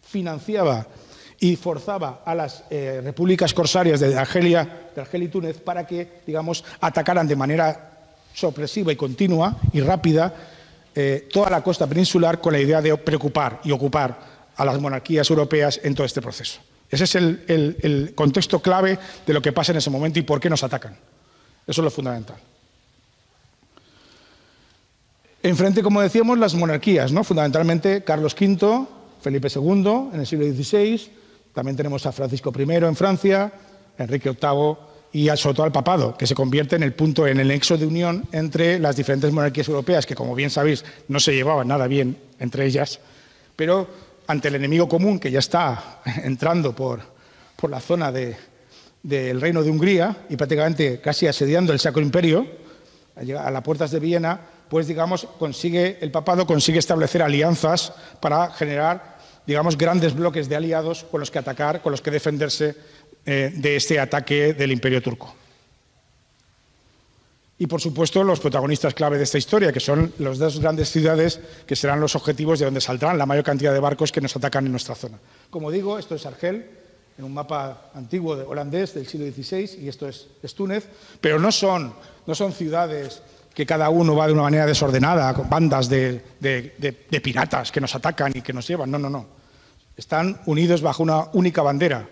financiaba y forzaba a las repúblicas corsarias de Argelia y Túnez para que, digamos, atacaran de manera sorpresiva y continua y rápida toda la costa peninsular con la idea de preocupar y ocupar a las monarquías europeas en todo este proceso. Ese es el contexto clave de lo que pasa en ese momento y por qué nos atacan. Eso es lo fundamental. Enfrente, como decíamos, las monarquías, ¿no? Fundamentalmente Carlos V, Felipe II en el siglo XVI, también tenemos a Francisco I en Francia, Enrique VIII y sobre todo al papado, que se convierte en el nexo de unión entre las diferentes monarquías europeas, que, como bien sabéis, no se llevaban nada bien entre ellas, pero ante el enemigo común que ya está entrando por por la zona del Reino de Hungría y prácticamente casi asediando el Sacro Imperio, a las puertas de Viena, pues digamos el papado consigue establecer alianzas para generar, digamos, grandes bloques de aliados con los que atacar, con los que defenderse de este ataque del Imperio turco. Y, por supuesto, los protagonistas clave de esta historia, que son las dos grandes ciudades que serán los objetivos de donde saldrán la mayor cantidad de barcos que nos atacan en nuestra zona. Como digo, esto es Argel, en un mapa antiguo holandés del siglo XVI, y esto es Túnez, pero no son ciudades que cada uno va de una manera desordenada, con bandas de piratas que nos atacan y que nos llevan. No. Están unidos bajo una única bandera,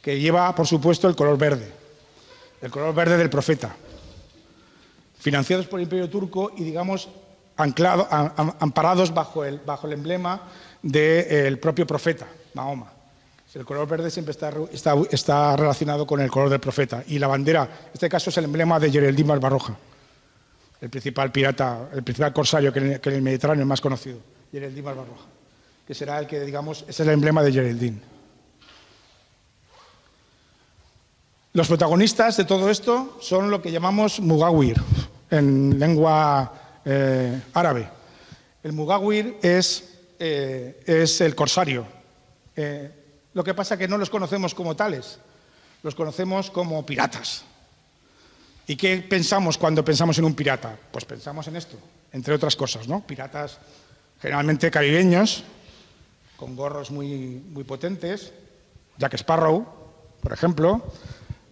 que lleva, por supuesto, el color verde del profeta. Financiados por el Imperio Turco y, digamos, amparados bajo el emblema del propio profeta, Mahoma. El color verde siempre está relacionado con el color del profeta. Y la bandera, en este caso, es el emblema de Geraldine Barbarroja, el principal pirata, el principal corsario que en el Mediterráneo es más conocido, Geraldine Barbarroja, que será el que, digamos, es el emblema de Geraldine. Los protagonistas de todo esto son lo que llamamos mugawir, en lengua árabe. El mugawir es el corsario. Lo que pasa es que no los conocemos como tales, los conocemos como piratas. ¿Y qué pensamos cuando pensamos en un pirata? Pues pensamos en esto, entre otras cosas, ¿no? Piratas generalmente caribeños, con gorros muy potentes, Jack Sparrow, por ejemplo.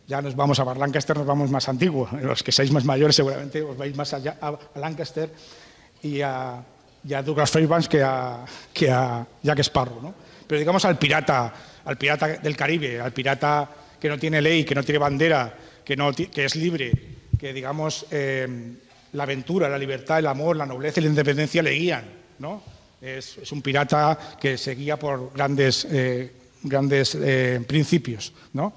Ya nos vamos a Lancaster, nos vamos más antiguos. Los que seáis más mayores seguramente os vais más allá a Lancaster y a Douglas Fairbanks que a Jack Sparrow, ¿no? Pero digamos al pirata del Caribe, al pirata que no tiene ley, que no tiene bandera, que es libre, que digamos la aventura, la libertad, el amor, la nobleza y la independencia le guían, ¿no? Es un pirata que se guía por grandes principios, ¿no?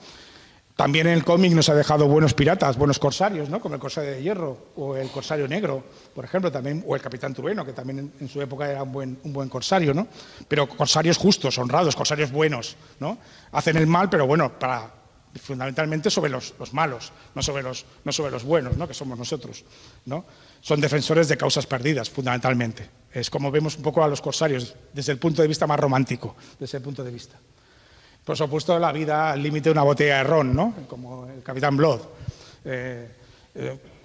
También en el cómic nos ha dejado buenos piratas, buenos corsarios, ¿no? Como el Corsario de Hierro o el Corsario Negro, por ejemplo, también, o el Capitán Trueno, que también en su época era un buen corsario, ¿no? Pero corsarios justos, honrados, corsarios buenos, ¿no? Hacen el mal, pero bueno, fundamentalmente sobre los malos, no sobre los buenos, ¿no? Que somos nosotros, ¿no? Son defensores de causas perdidas, fundamentalmente. Es como vemos un poco a los corsarios desde el punto de vista más romántico, desde ese punto de vista. Por supuesto, la vida al límite de una botella de ron, ¿no? Como el Capitán Blood.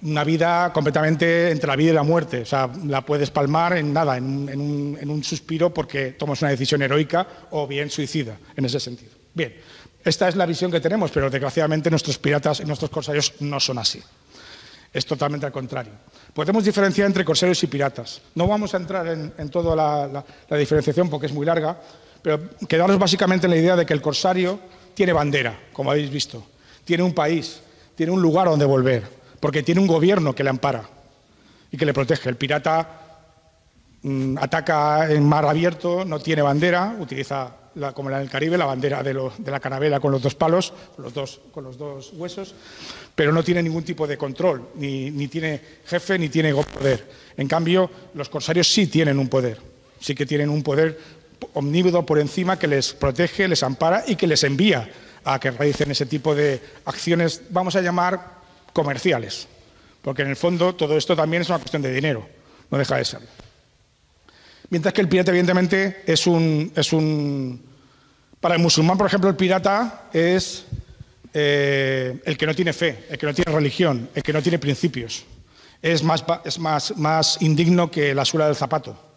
Una vida completamente entre la vida y la muerte. O sea, la puedes palmar en nada, en un suspiro porque tomas una decisión heroica o bien suicida, en ese sentido. Bien, esta es la visión que tenemos, pero desgraciadamente nuestros piratas y nuestros corsarios no son así. Es totalmente al contrario. Podemos diferenciar entre corsarios y piratas. No vamos a entrar en toda la diferenciación porque es muy larga, pero quedaros básicamente en la idea de que el corsario tiene bandera, como habéis visto, tiene un país, tiene un lugar donde volver, porque tiene un gobierno que le ampara y que le protege. El pirata ataca en mar abierto, no tiene bandera, utiliza, como en el Caribe, la bandera de la carabela con los dos palos, con los dos huesos, pero no tiene ningún tipo de control, ni tiene jefe, ni tiene poder. En cambio, los corsarios sí tienen un poder, sí que tienen un poder omnívodo por encima que les protege, les ampara y que les envía a que realicen ese tipo de acciones, vamos a llamar comerciales, porque en el fondo todo esto también es una cuestión de dinero, no deja de serlo. Mientras que el pirata, evidentemente, para el musulmán, por ejemplo, el pirata es el que no tiene fe, el que no tiene religión, el que no tiene principios. Es más indigno que la suela del zapato.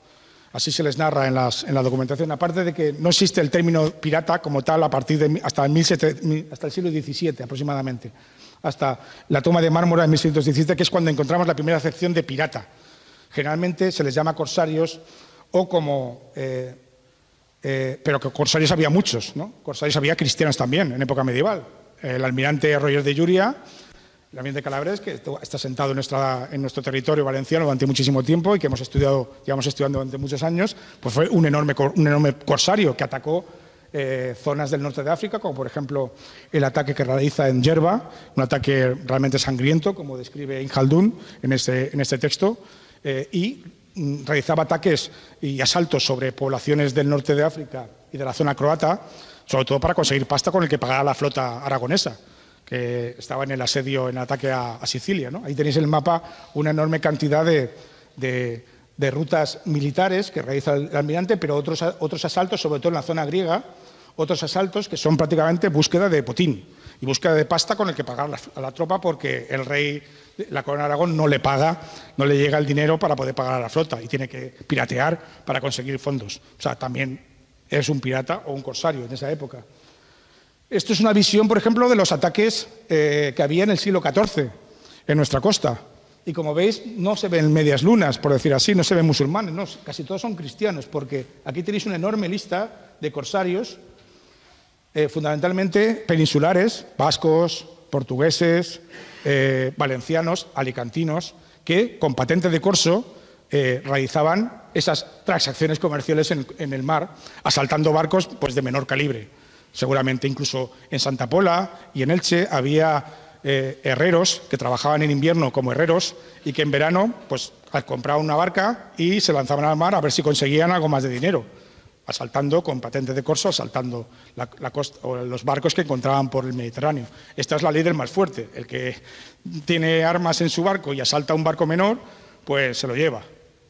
Así se les narra en la documentación. Aparte de que no existe el término pirata como tal hasta el siglo XVII aproximadamente, hasta la toma de Mármara en 1617, que es cuando encontramos la primera acepción de pirata. Generalmente se les llama corsarios o como... pero que corsarios había muchos, ¿no? Corsarios había cristianos también en época medieval. El almirante Roger de Llúria, el almirante Calabres, que está sentado en nuestro territorio valenciano durante muchísimo tiempo y que llevamos estudiando durante muchos años, pues fue un enorme corsario que atacó zonas del norte de África, como por ejemplo el ataque que realiza en Yerba, un ataque realmente sangriento, como describe Ibn Khaldún en este texto, y realizaba ataques y asaltos sobre poblaciones del norte de África y de la zona croata, sobre todo para conseguir pasta con el que pagar a la flota aragonesa, que estaba en el asedio, en el ataque a Sicilia, ¿no? Ahí tenéis en el mapa una enorme cantidad de rutas militares que realiza el almirante, pero otros asaltos, sobre todo en la zona griega, otros asaltos que son prácticamente búsqueda de botín y búsqueda de pasta con el que pagar a la tropa, porque el rey, la corona de Aragón, no le paga, no le llega el dinero para poder pagar a la flota y tiene que piratear para conseguir fondos. O sea, también es un pirata o un corsario en esa época. Esto es una visión, por ejemplo, de los ataques que había en el siglo XIV en nuestra costa. Y como veis, no se ven medias lunas, por decir así, no se ven musulmanes, no, casi todos son cristianos, porque aquí tenéis una enorme lista de corsarios, fundamentalmente peninsulares, vascos, portugueses, valencianos, alicantinos, que con patente de corso realizaban esas transacciones comerciales en el mar, asaltando barcos pues, de menor calibre. Seguramente incluso en Santa Pola y en Elche había herreros que trabajaban en invierno como herreros y que en verano pues, compraban una barca y se lanzaban al mar a ver si conseguían algo más de dinero, asaltando con patente de corso, asaltando la costa, o los barcos que encontraban por el Mediterráneo. Esta es la ley del más fuerte. El que tiene armas en su barco y asalta un barco menor, pues se lo lleva.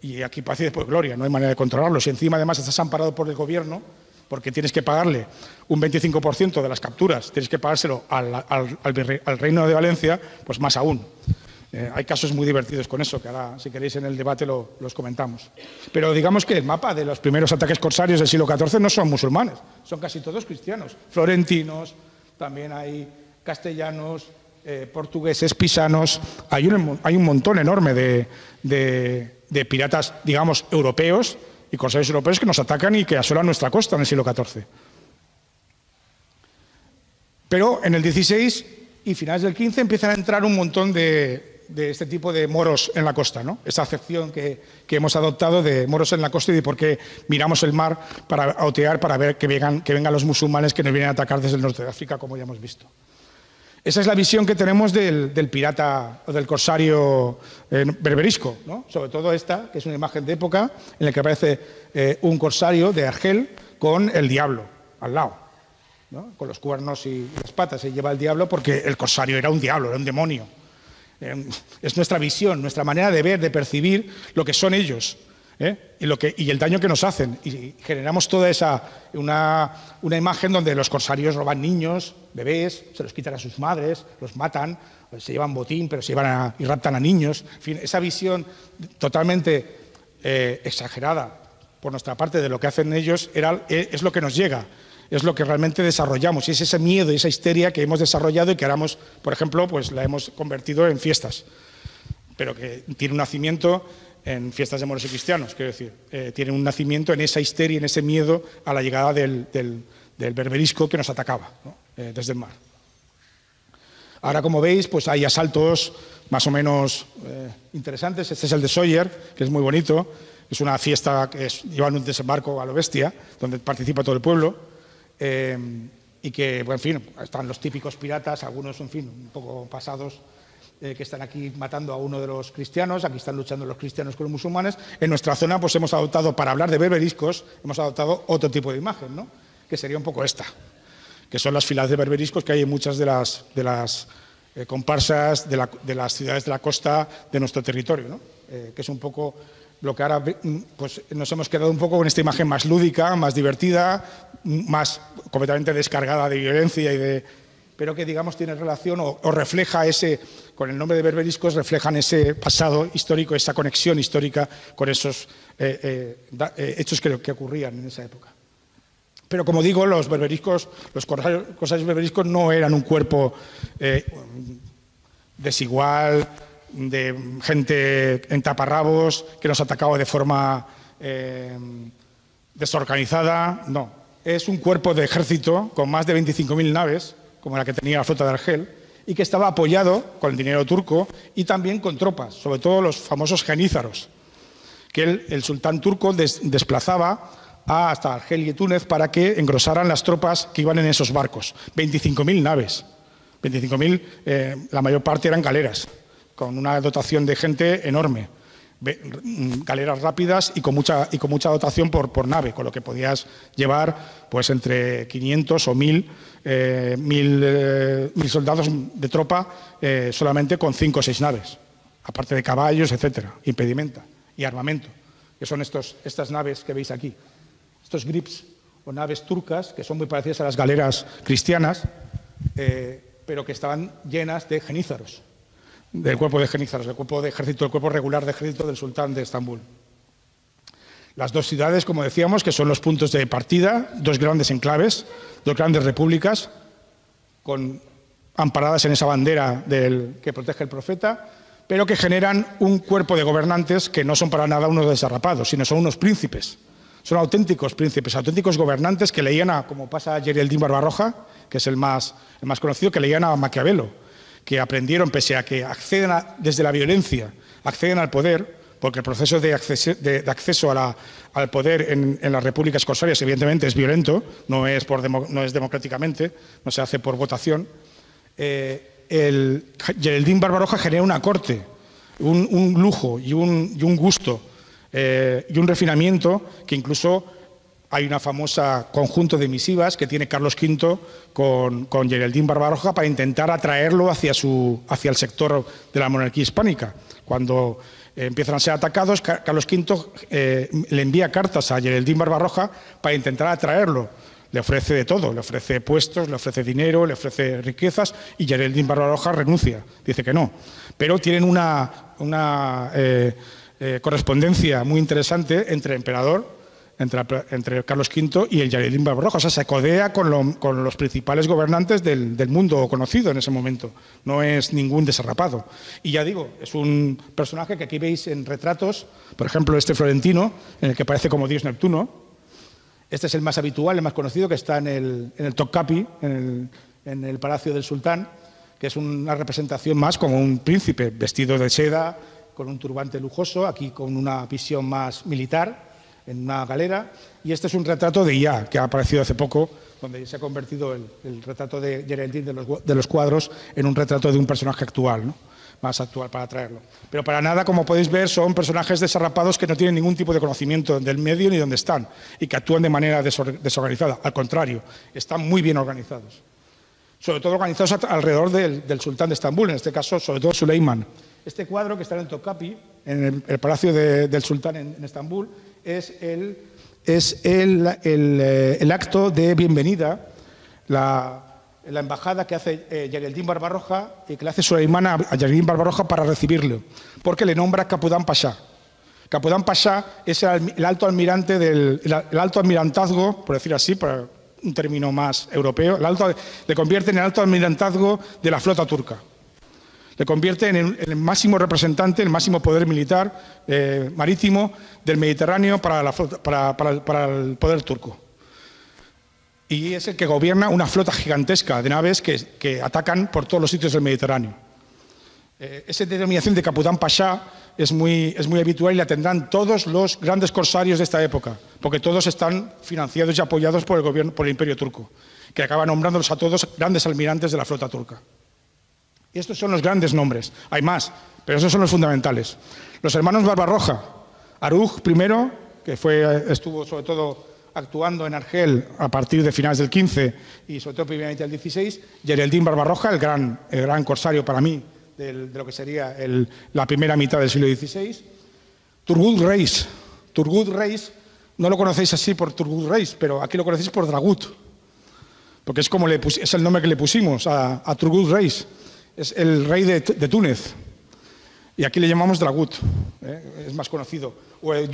Y aquí paz y después gloria, no hay manera de controlarlo. Si encima además estás amparado por el gobierno, porque tienes que pagarle un 25% de las capturas, tienes que pagárselo al Reino de Valencia, pues más aún. Hay casos muy divertidos con eso, que ahora, si queréis, en el debate los comentamos. Pero digamos que el mapa de los primeros ataques corsarios del siglo XIV no son musulmanes, son casi todos cristianos. Florentinos, también hay castellanos, portugueses, pisanos. Hay un montón enorme de piratas, digamos, europeos y corsarios europeos que nos atacan y que asolan nuestra costa en el siglo XIV. Pero en el XVI y finales del XV empiezan a entrar un montón de este tipo de moros en la costa, ¿no? Esa acepción que hemos adoptado de moros en la costa y de por qué miramos el mar para otear, para ver que vengan los musulmanes que nos vienen a atacar desde el norte de África, como ya hemos visto. Esa es la visión que tenemos del pirata o del corsario berberisco, ¿no? Sobre todo esta, que es una imagen de época en la que aparece un corsario de Argel con el diablo al lado, ¿no? Con los cuernos y las patas. Se lleva el diablo porque el corsario era un diablo, era un demonio. Es nuestra visión, nuestra manera de ver, de percibir lo que son ellos, y el daño que nos hacen. Y generamos toda una imagen donde los corsarios roban niños, bebés, se los quitan a sus madres, los matan, se llevan botín, pero y raptan a niños. En fin, esa visión totalmente exagerada por nuestra parte de lo que hacen ellos es lo que nos llega. Es lo que realmente desarrollamos, y es ese miedo y esa histeria que hemos desarrollado y que ahora, por ejemplo, pues la hemos convertido en fiestas, pero que tiene un nacimiento en fiestas de moros y cristianos, quiero decir, tiene un nacimiento en esa histeria, en ese miedo a la llegada del berberisco que nos atacaba, ¿no? Desde el mar. Ahora, como veis, pues hay asaltos más o menos interesantes. Este es el de Sóller, que es muy bonito, es una fiesta que lleva un desembarco a lo bestia, donde participa todo el pueblo. Y que, bueno, en fin, están los típicos piratas, algunos, en fin, un poco pasados, que están aquí matando a uno de los cristianos. Aquí están luchando los cristianos con los musulmanes. En nuestra zona, pues hemos adoptado, para hablar de berberiscos, hemos adoptado otro tipo de imagen, ¿no? Que sería un poco esta, que son las filas de berberiscos que hay en muchas de las comparsas de las ciudades de la costa de nuestro territorio, ¿no? Que es un poco lo que ahora pues, nos hemos quedado un poco con esta imagen más lúdica, más divertida, más completamente descargada de violencia pero que, digamos, tiene relación o refleja con el nombre de berberiscos, reflejan ese pasado histórico, esa conexión histórica con esos hechos que ocurrían en esa época. Pero, como digo, los berberiscos, los corsarios berberiscos no eran un cuerpo desigual, de gente en taparrabos que nos atacaba de forma desorganizada. No, es un cuerpo de ejército con más de 25.000 naves, como la que tenía la flota de Argel, y que estaba apoyado con el dinero turco y también con tropas, sobre todo los famosos genízaros, que el sultán turco desplazaba hasta Argel y Túnez para que engrosaran las tropas que iban en esos barcos. 25.000 naves, 25.000, la mayor parte eran galeras, con una dotación de gente enorme. galeras rápidas y con mucha dotación por nave, con lo que podías llevar pues entre 500 o 1000 soldados de tropa solamente con 5 o 6 naves, aparte de caballos, etcétera, impedimenta y armamento, que son estas naves que veis aquí, estos grips o naves turcas que son muy parecidas a las galeras cristianas, pero que estaban llenas de genízaros, del cuerpo de genízaros, del cuerpo de ejército, del cuerpo regular de ejército del sultán de Estambul. Las dos ciudades, como decíamos, que son los puntos de partida, dos grandes enclaves, dos grandes repúblicas, amparadas en esa bandera que protege el profeta, pero que generan un cuerpo de gobernantes que no son para nada unos desarrapados, sino son unos príncipes. Son auténticos príncipes, auténticos gobernantes que leían como pasa a Geraldine Barbarroja, que es el más conocido, que leían a Maquiavelo, que aprendieron, pese a que acceden desde la violencia, acceden al poder, porque el proceso de acceso al poder en las repúblicas corsarias evidentemente es violento, no es democráticamente, no se hace por votación. Geraldine Barbarroja genera una corte, un lujo y un gusto y un refinamiento que incluso hay una famosa conjunto de misivas que tiene Carlos V con Geraldine Barbarroja para intentar atraerlo hacia el sector de la monarquía hispánica. Cuando empiezan a ser atacados, Carlos V le envía cartas a Geraldine Barbarroja para intentar atraerlo. Le ofrece de todo, le ofrece puestos, le ofrece dinero, le ofrece riquezas y Geraldine Barbarroja renuncia, dice que no. Pero tienen una correspondencia muy interesante entre el emperador, entre Carlos V y el Geraldine Barbarroja. O sea, se codea con los principales gobernantes del mundo conocido en ese momento. No es ningún desarrapado. Y ya digo, es un personaje que aquí veis en retratos, por ejemplo, este florentino, en el que parece como Dios Neptuno. Este es el más habitual, el más conocido, que está en el Topkapi, en el Palacio del Sultán, que es una representación más como un príncipe, vestido de seda, con un turbante lujoso, aquí con una visión más militar, en una galera, y este es un retrato de Ia, que ha aparecido hace poco, donde se ha convertido el retrato de Geraldine de los cuadros en un retrato de un personaje actual, ¿no? Más actual para traerlo. Pero para nada, como podéis ver, son personajes desarrapados que no tienen ningún tipo de conocimiento del medio ni dónde están y que actúan de manera desorganizada. Al contrario, están muy bien organizados. Sobre todo organizados alrededor del sultán de Estambul, en este caso, sobre todo Süleyman. Este cuadro que está en el Topkapi, en el palacio del sultán en Estambul, es el acto de bienvenida, la embajada que hace Geraldine Barbarroja y que le hace Süleyman a Geraldine Barbarroja para recibirlo, porque le nombra Capudán Pasha. Capudán Pasha es el alto almirante el alto almirantazgo, por decir así, para un término más europeo, le convierte en el alto almirantazgo de la flota turca. Le convierte en el máximo representante, el máximo poder militar marítimo del Mediterráneo para el poder turco. Y es el que gobierna una flota gigantesca de naves que atacan por todos los sitios del Mediterráneo. Esa denominación de Capudán Pasha es muy habitual y la tendrán todos los grandes corsarios de esta época, porque todos están financiados y apoyados por el gobierno, por el Imperio Turco, que acaba nombrándolos a todos grandes almirantes de la flota turca. Y estos son los grandes nombres. Hay más, pero esos son los fundamentales. Los hermanos Barbarroja, Aruj I, que estuvo sobre todo actuando en Argel a partir de finales del 15 y sobre todo primeramente del 16, Geraldine Barbarroja, el gran corsario para mí de lo que sería la primera mitad del siglo XVI. Turgut Reis. Turgut Reis, no lo conocéis así por Turgut Reis, pero aquí lo conocéis por Dragut, porque es el nombre que le pusimos a Turgut Reis. Es el rey de Túnez, y aquí le llamamos Dragut, es más conocido. O el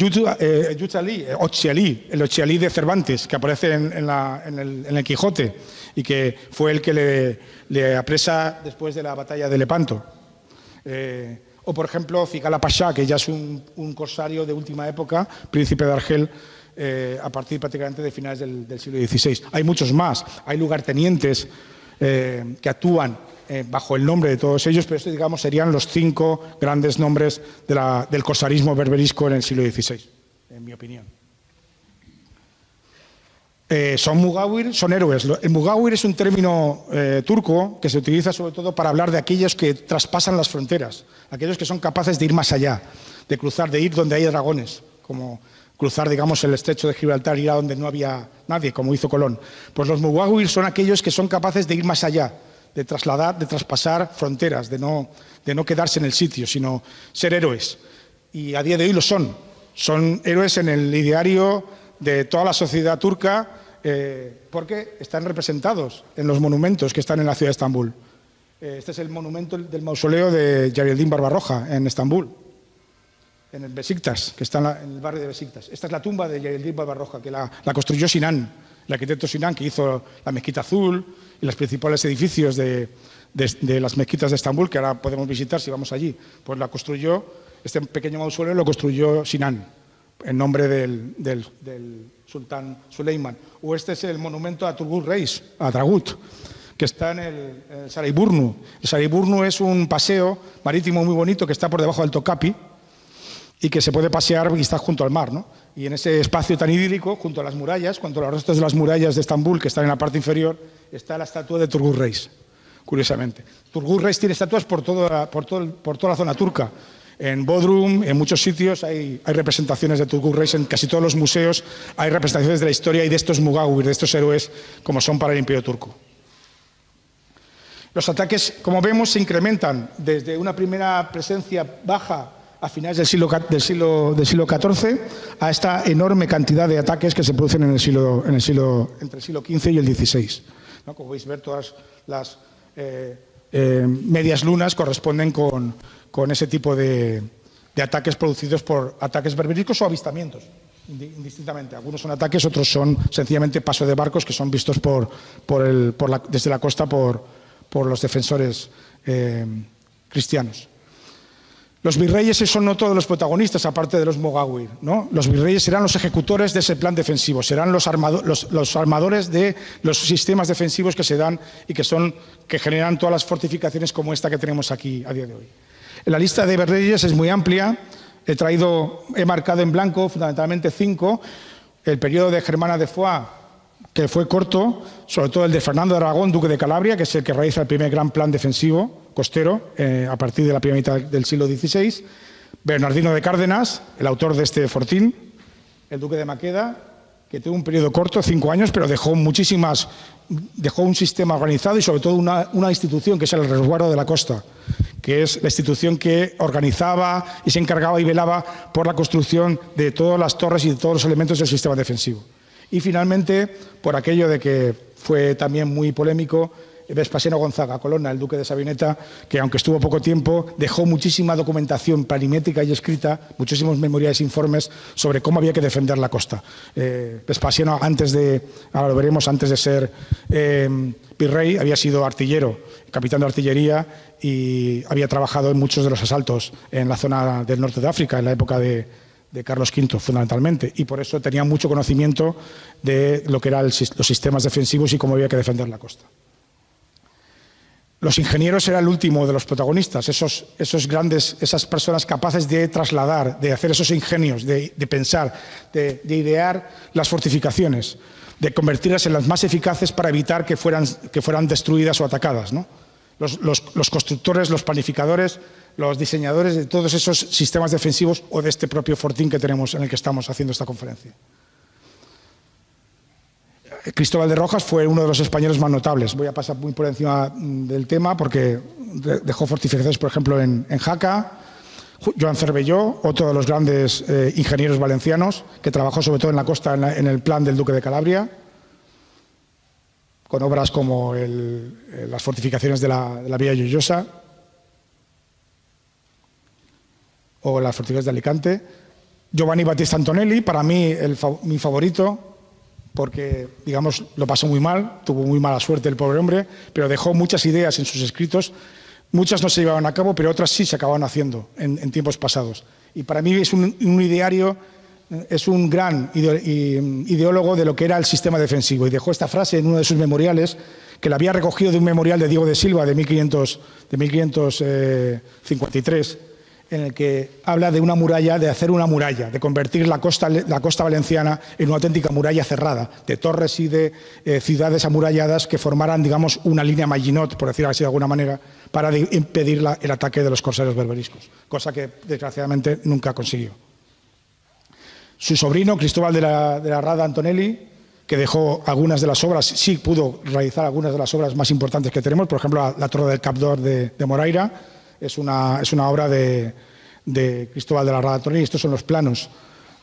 Occhialí de Cervantes, que aparece en el Quijote, y que fue el que le apresa después de la batalla de Lepanto. O, por ejemplo, Cigala Pasha, que ya es un corsario de última época, príncipe de Argel, a partir prácticamente de finales del siglo XVI. Hay muchos más, hay lugartenientes que actúan bajo el nombre de todos ellos, pero estos, digamos, serían los 5 grandes nombres del corsarismo berberisco en el siglo XVI, en mi opinión. Son mugawir, son héroes. El mugawir es un término turco que se utiliza sobre todo para hablar de aquellos que traspasan las fronteras, aquellos que son capaces de ir más allá, de cruzar, de ir donde hay dragones, como cruzar, digamos, el estrecho de Gibraltar, ir a donde no había nadie, como hizo Colón. Pues los Mugawi son aquellos que son capaces de ir más allá, de trasladar, de traspasar fronteras, de no quedarse en el sitio, sino ser héroes. Y a día de hoy lo son. Son héroes en el ideario de toda la sociedad turca, porque están representados en los monumentos que están en la ciudad de Estambul. Este es el monumento del mausoleo de Celalettin Barbarroja en Estambul, en el Besiktas, que está en el barrio de Besiktas. Esta es la tumba de Celalettin Barbarroja, que la construyó Sinan, el arquitecto Sinan, que hizo la Mezquita Azul y los principales edificios de las mezquitas de Estambul, que ahora podemos visitar si vamos allí. Pues la construyó, este pequeño mausoleo lo construyó Sinan, en nombre del sultán Süleyman. O este es el monumento a Turgut Reis, a Dragut, que está en el Sarayburnu. El Sarayburnu es un paseo marítimo muy bonito que está por debajo del Tokapi y que se puede pasear y está junto al mar, ¿no? Y en ese espacio tan idílico, junto a las murallas, junto a los restos de las murallas de Estambul, que están en la parte inferior, está la estatua de Turgut Reis, curiosamente. Turgut Reis tiene estatuas por toda la zona turca. En Bodrum, en muchos sitios, hay representaciones de Turgut Reis, en casi todos los museos hay representaciones de la historia y de estos Mugawi, de estos héroes, como son para el Imperio Turco. Los ataques, como vemos, se incrementan desde una primera presencia baja a finales del siglo XIV a esta enorme cantidad de ataques que se producen entre el siglo XV y el XVI. ¿No? Como podéis ver, todas las medias lunas corresponden con ese tipo de ataques producidos por ataques berbericos o avistamientos, indistintamente. Algunos son ataques, otros son sencillamente paso de barcos que son vistos desde la costa por los defensores cristianos. Los virreyes son no todos los protagonistas, aparte de los Mugawi, ¿no? Los virreyes serán los ejecutores de ese plan defensivo, serán los armadores de los sistemas defensivos que se dan y que generan todas las fortificaciones como esta que tenemos aquí a día de hoy. La lista de virreyes es muy amplia, he marcado en blanco fundamentalmente 5, el periodo de Germana de Foix, que fue corto, sobre todo el de Fernando de Aragón, duque de Calabria, que es el que realiza el primer gran plan defensivo costero a partir de la primera mitad del siglo XVI, Bernardino de Cárdenas, el autor de este fortín, el duque de Maqueda, que tuvo un periodo corto, 5 años, pero dejó un sistema organizado y sobre todo una institución que es el resguardo de la costa, que es la institución que organizaba y se encargaba y velaba por la construcción de todas las torres y de todos los elementos del sistema defensivo. Y finalmente, por aquello de que fue también muy polémico, Vespasiano Gonzaga Colonna, el duque de Savineta, que aunque estuvo poco tiempo, dejó muchísima documentación planimétrica y escrita, muchísimos memoriales e informes sobre cómo había que defender la costa. Vespasiano, ahora lo veremos, antes de ser virrey, había sido artillero, capitán de artillería, y había trabajado en muchos de los asaltos en la zona del norte de África, en la época de Carlos V, fundamentalmente, y por eso tenía mucho conocimiento de lo que eran los sistemas defensivos y cómo había que defender la costa. Los ingenieros eran el último de los protagonistas, esas personas capaces de trasladar, de hacer esos ingenios, de pensar, de idear las fortificaciones, de convertirlas en las más eficaces para evitar que fueran destruidas o atacadas, ¿no? Los constructores, los planificadores, los diseñadores de todos esos sistemas defensivos o de este propio fortín que tenemos en el que estamos haciendo esta conferencia. Cristóbal de Rojas fue uno de los españoles más notables. Voy a pasar muy por encima del tema porque dejó fortificaciones, por ejemplo, en Jaca. Joan Cervelló, otro de los grandes ingenieros valencianos, que trabajó sobre todo en la costa en el plan del duque de Calabria, con obras como las fortificaciones de la Villa Lloyosa o las fortificaciones de Alicante. Giovanni Battista Antonelli, para mí mi favorito, porque, digamos, lo pasó muy mal, tuvo muy mala suerte el pobre hombre, pero dejó muchas ideas en sus escritos. Muchas no se llevaban a cabo, pero otras sí se acababan haciendo en tiempos pasados. Y para mí es un ideario, es un gran ideólogo de lo que era el sistema defensivo. Y dejó esta frase en uno de sus memoriales, que la había recogido de un memorial de Diego de Silva de 1553, en el que habla de una muralla, de hacer una muralla, de convertir la costa valenciana en una auténtica muralla cerrada, de torres y de ciudades amuralladas que formaran, digamos, una línea Maginot, por decirlo así de alguna manera, para impedir el ataque de los corsarios berberiscos, cosa que desgraciadamente nunca consiguió. Su sobrino, Cristóbal de la Rada Antonelli, que dejó algunas de las obras, sí pudo realizar algunas de las obras más importantes que tenemos, por ejemplo, la Torre del Cap d'Or de Moraira, es una obra de Cristóbal de la Rada Antonelli. Estos son los planos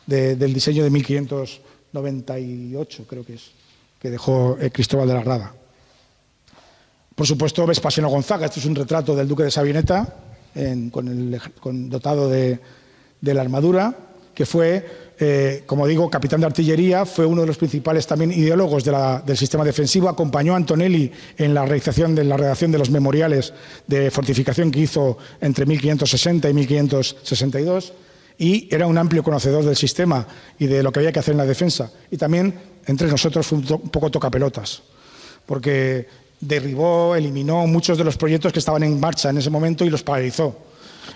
del diseño de 1598, creo que es, que dejó Cristóbal de la Rada. Por supuesto, Vespasiano Gonzaga, este es un retrato del duque de Savineta, dotado de la armadura, que fue, como digo, capitán de artillería, fue uno de los principales también ideólogos del sistema defensivo, acompañó a Antonelli en la redacción de los memoriales de fortificación que hizo entre 1560 y 1562, y era un amplio conocedor del sistema y de lo que había que hacer en la defensa. Y también, entre nosotros, fue un poco tocapelotas, porque derribó, eliminó muchos de los proyectos que estaban en marcha en ese momento y los paralizó.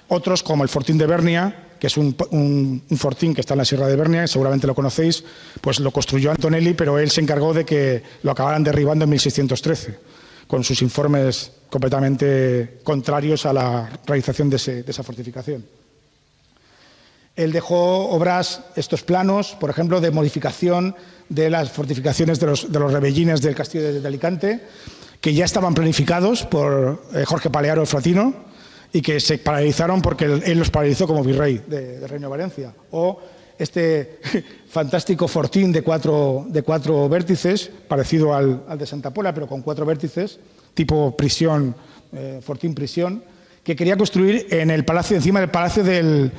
Otros, como el Fortín de Bernia, que es un fortín que está en la Sierra de Bernia, seguramente lo conocéis, pues lo construyó Antonelli, pero él se encargó de que lo acabaran derribando en 1613, con sus informes completamente contrarios a la realización de esa fortificación. Él dejó obras, estos planos, por ejemplo, de modificación de las fortificaciones de los rebellines del castillo de Alicante, que ya estaban planificados por Jorge Palearo el Fratino, y que se paralizaron porque él los paralizó como virrey del Reino de Valencia. O este fantástico fortín de cuatro vértices, parecido al de Santa Pola, pero con 4 vértices, tipo prisión, fortín prisión, que quería construir en el palacio, encima del palacio del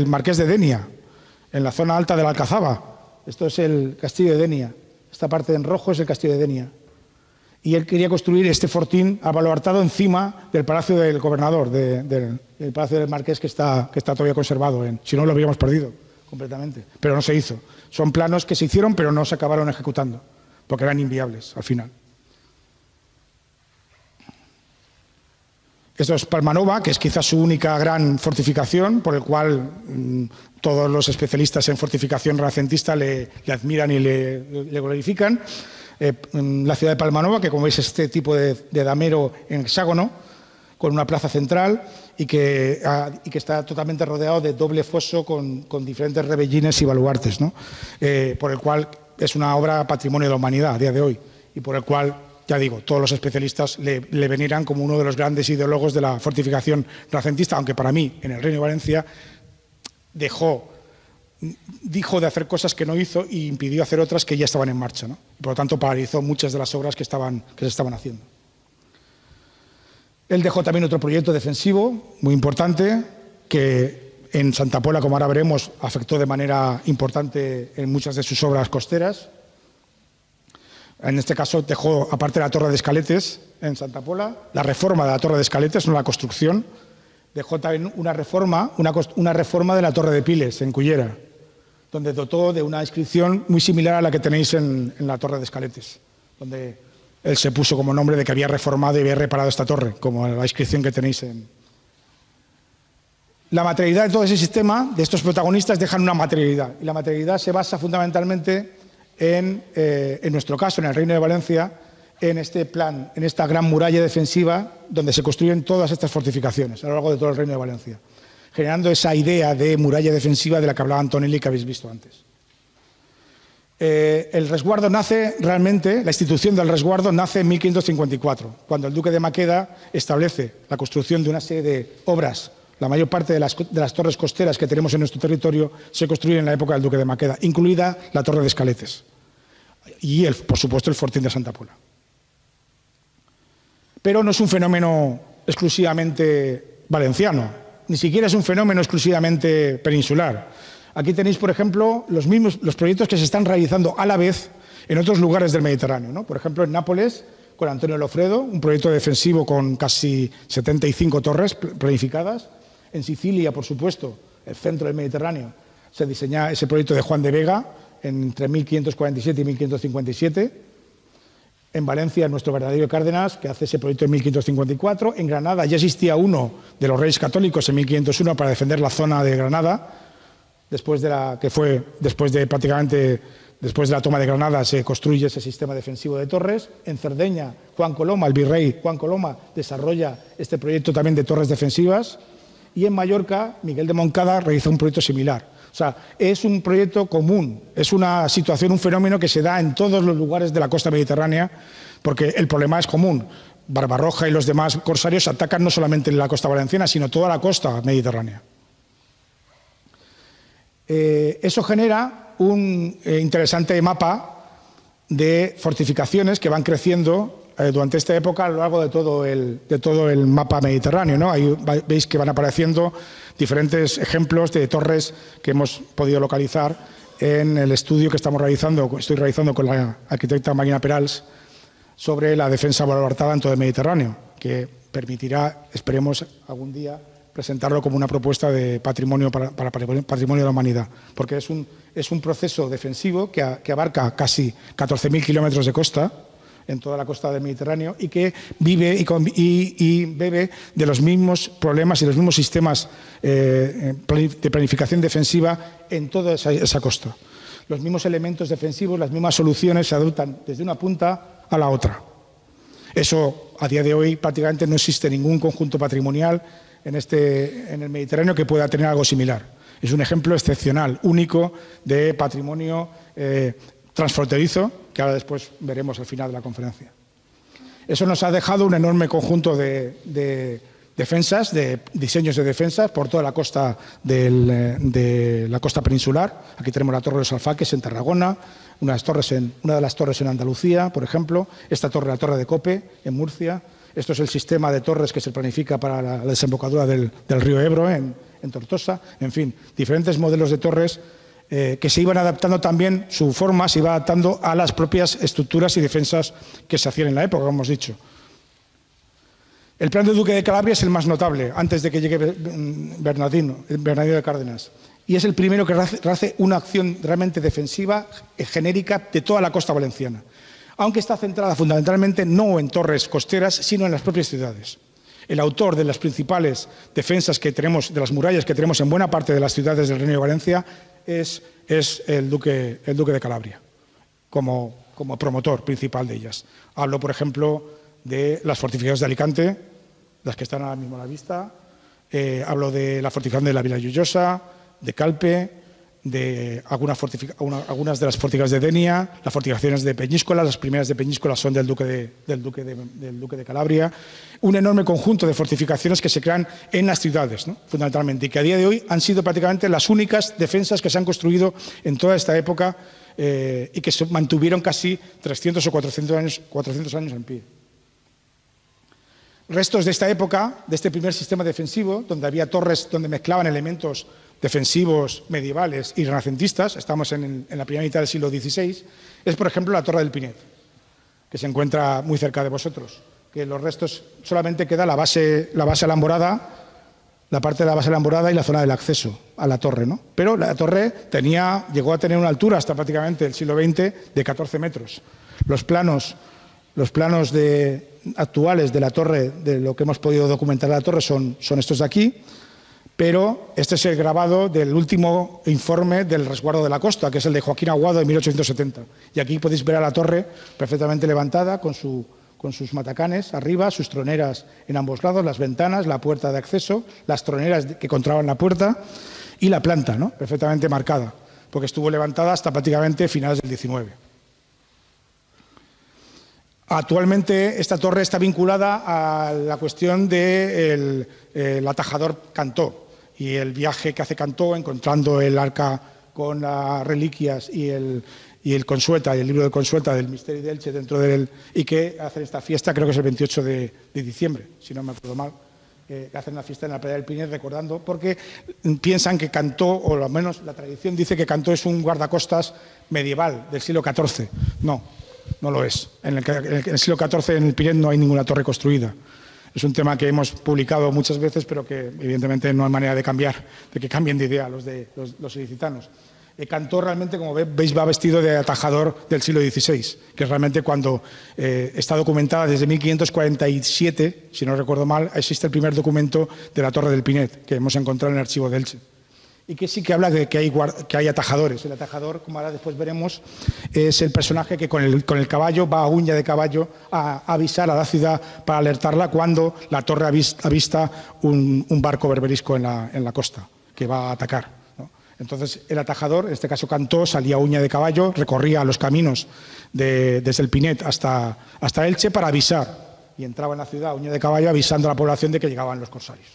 Marqués de Denia, en la zona alta de la Alcazaba. Esto es el castillo de Denia. Esta parte en rojo es el castillo de Denia. Y él quería construir este fortín abaluartado encima del palacio del gobernador, del palacio del marqués que está todavía conservado. Si no, lo habríamos perdido completamente. Pero no se hizo. Son planos que se hicieron, pero no se acabaron ejecutando, porque eran inviables al final. Esto es Palmanova, que es quizás su única gran fortificación, por el cual todos los especialistas en fortificación renacentista le admiran y le glorifican. La ciudad de Palmanova, que como veis es este tipo de damero en hexágono, con una plaza central y que está totalmente rodeado de doble foso con diferentes rebellines y baluartes, ¿no? Por el cual es una obra patrimonio de la humanidad a día de hoy y por el cual, ya digo, todos los especialistas le veneran como uno de los grandes ideólogos de la fortificación renacentista, aunque para mí, en el Reino de Valencia, dijo de hacer cosas que no hizo y impidió hacer otras que ya estaban en marcha, ¿no? Por lo tanto, paralizó muchas de las obras que se estaban haciendo. Él dejó también otro proyecto defensivo muy importante que en Santa Pola, como ahora veremos, afectó de manera importante en muchas de sus obras costeras. En este caso dejó, aparte de la Torre de Escaletes en Santa Pola, la reforma de la Torre de Escaletes, no la construcción. Dejó también una reforma de la Torre de Piles en Cullera, donde dotó de una inscripción muy similar a la que tenéis en la Torre de Escaletes, donde él se puso como nombre de que había reformado y había reparado esta torre, como la inscripción que tenéis en... La materialidad de todo ese sistema, de estos protagonistas, dejan una materialidad, y la materialidad se basa fundamentalmente en nuestro caso, en el Reino de Valencia, en este plan, en esta gran muralla defensiva donde se construyen todas estas fortificaciones a lo largo de todo el Reino de Valencia, generando esa idea de muralla defensiva de la que hablaba Antonelli que habéis visto antes. El resguardo nace realmente, la institución del resguardo nace en 1554, cuando el duque de Maqueda establece la construcción de una serie de obras. La mayor parte de las torres costeras que tenemos en nuestro territorio se construyen en la época del duque de Maqueda, incluida la Torre de Escaletes y, por supuesto, el Fortín de Santa Pola. Pero no es un fenómeno exclusivamente valenciano, ni siquiera es un fenómeno exclusivamente peninsular. Aquí tenéis, por ejemplo, los proyectos que se están realizando a la vez en otros lugares del Mediterráneo, ¿no? Por ejemplo, en Nápoles, con Antonio Lofredo, un proyecto defensivo con casi 75 torres planificadas. En Sicilia, por supuesto, el centro del Mediterráneo, se diseña ese proyecto de Juan de Vega entre 1547 y 1557. En Valencia, nuestro Bernardino de Cárdenas, que hace ese proyecto en 1554. En Granada ya existía uno de los Reyes Católicos en 1501 para defender la zona de Granada. Después de la toma de Granada se construye ese sistema defensivo de torres. En Cerdeña, Juan Coloma, el virrey Juan Coloma, desarrolla este proyecto también de torres defensivas. Y en Mallorca, Miguel de Moncada realiza un proyecto similar. O sea, es un proyecto común, es una situación, un fenómeno que se da en todos los lugares de la costa mediterránea, porque el problema es común. Barbarroja y los demás corsarios atacan no solamente la costa valenciana, sino toda la costa mediterránea. Eso genera un interesante mapa de fortificaciones que van creciendo durante esta época a lo largo de todo el mapa mediterráneo, ¿no? Ahí veis que van apareciendo diferentes ejemplos de torres que hemos podido localizar en el estudio que estoy realizando con la arquitecta Marina Perals sobre la defensa baluartada en todo el Mediterráneo, que permitirá, esperemos, algún día presentarlo como una propuesta de patrimonio para patrimonio de la humanidad, porque es un proceso defensivo que abarca casi 14.000 kilómetros de costa en toda la costa del Mediterráneo y que vive y bebe de los mismos problemas y los mismos sistemas de planificación defensiva en toda esa costa. Los mismos elementos defensivos, las mismas soluciones se adoptan desde una punta a la otra. Eso, a día de hoy, prácticamente no existe ningún conjunto patrimonial en el Mediterráneo que pueda tener algo similar. Es un ejemplo excepcional, único, de patrimonio transfronterizo, que ahora después veremos al final de la conferencia. Eso nos ha dejado un enorme conjunto de defensas, de diseños de defensas por toda la costa de la costa peninsular. Aquí tenemos la Torre de los Alfaques en Tarragona, una de las torres en Andalucía, por ejemplo, esta torre, la Torre de Cope, en Murcia. Esto es el sistema de torres que se planifica para la desembocadura del río Ebro, en Tortosa. En fin, diferentes modelos de torres que se iban adaptando también, su forma se iba adaptando a las propias estructuras y defensas que se hacían en la época, como hemos dicho. El plan del Duque de Calabria es el más notable, antes de que llegue Bernardino de Cárdenas. Y es el primero que hace una acción realmente defensiva, genérica, de toda la costa valenciana. Aunque está centrada fundamentalmente no en torres costeras, sino en las propias ciudades. El autor de las principales defensas que tenemos, de las murallas que tenemos en buena parte de las ciudades del Reino de Valencia, es el Duque de Calabria, como promotor principal de ellas. Hablo, por ejemplo, de las fortificaciones de Alicante, las que están ahora mismo a la vista. Hablo de la fortificación de la Vila Lloyosa, de Calpe, de algunas de las fortificaciones de Denia, las fortificaciones de Peñíscola. Las primeras de Peñíscola son del Duque de Calabria. Un enorme conjunto de fortificaciones que se crean en las ciudades, ¿no? Fundamentalmente, y que a día de hoy han sido prácticamente las únicas defensas que se han construido en toda esta época y que se mantuvieron casi 300 o 400 años en pie. Restos de esta época, de este primer sistema defensivo, donde había torres donde mezclaban elementos defensivos medievales y renacentistas, estamos en la primera mitad del siglo XVI, es, por ejemplo, la Torre del Pinet, que se encuentra muy cerca de vosotros, que los restos solamente queda la base alamborada, la parte de la base alamborada y la zona del acceso a la torre, ¿no? Pero la torre llegó a tener una altura hasta prácticamente el siglo XX de 14 metros. Los planos actuales de la torre, de lo que hemos podido documentar de la torre, son estos de aquí, pero este es el grabado del último informe del resguardo de la costa, que es el de Joaquín Aguado de 1870. Y aquí podéis ver a la torre perfectamente levantada, con sus matacanes arriba, sus troneras en ambos lados, las ventanas, la puerta de acceso, las troneras que contraban la puerta y la planta, ¿no? Perfectamente marcada, porque estuvo levantada hasta prácticamente finales del XIX. Actualmente esta torre está vinculada a la cuestión del atajador Cantó y el viaje que hace Cantó encontrando el arca con las reliquias y el Consueta y el libro de Consueta del Misterio de Elche dentro de él, y que hacen esta fiesta, creo que es el 28 de diciembre, si no me acuerdo mal, que hacen una fiesta en la playa del Pinet recordando, porque piensan que Cantó, o al menos la tradición dice que Cantó es un guardacostas medieval del siglo XIV. No lo es. En el siglo XIV en el Pinet no hay ninguna torre construida. Es un tema que hemos publicado muchas veces, pero que evidentemente no hay manera de que cambien de idea los ilicitanos. Cantó realmente, como veis, va vestido de atajador del siglo XVI, que es realmente cuando está documentada desde 1547, si no recuerdo mal, existe el primer documento de la Torre del Pinet, que hemos encontrado en el archivo de Elche. Y que sí que habla de que hay atajadores. El atajador, como ahora después veremos, es el personaje que con el caballo va a uña de caballo a avisar a la ciudad para alertarla cuando la torre avista un barco berberisco en la costa que va a atacar, ¿no? Entonces el atajador, en este caso Cantó, salía a uña de caballo, recorría los caminos desde el Pinet hasta Elche para avisar y entraba en la ciudad a uña de caballo avisando a la población de que llegaban los corsarios.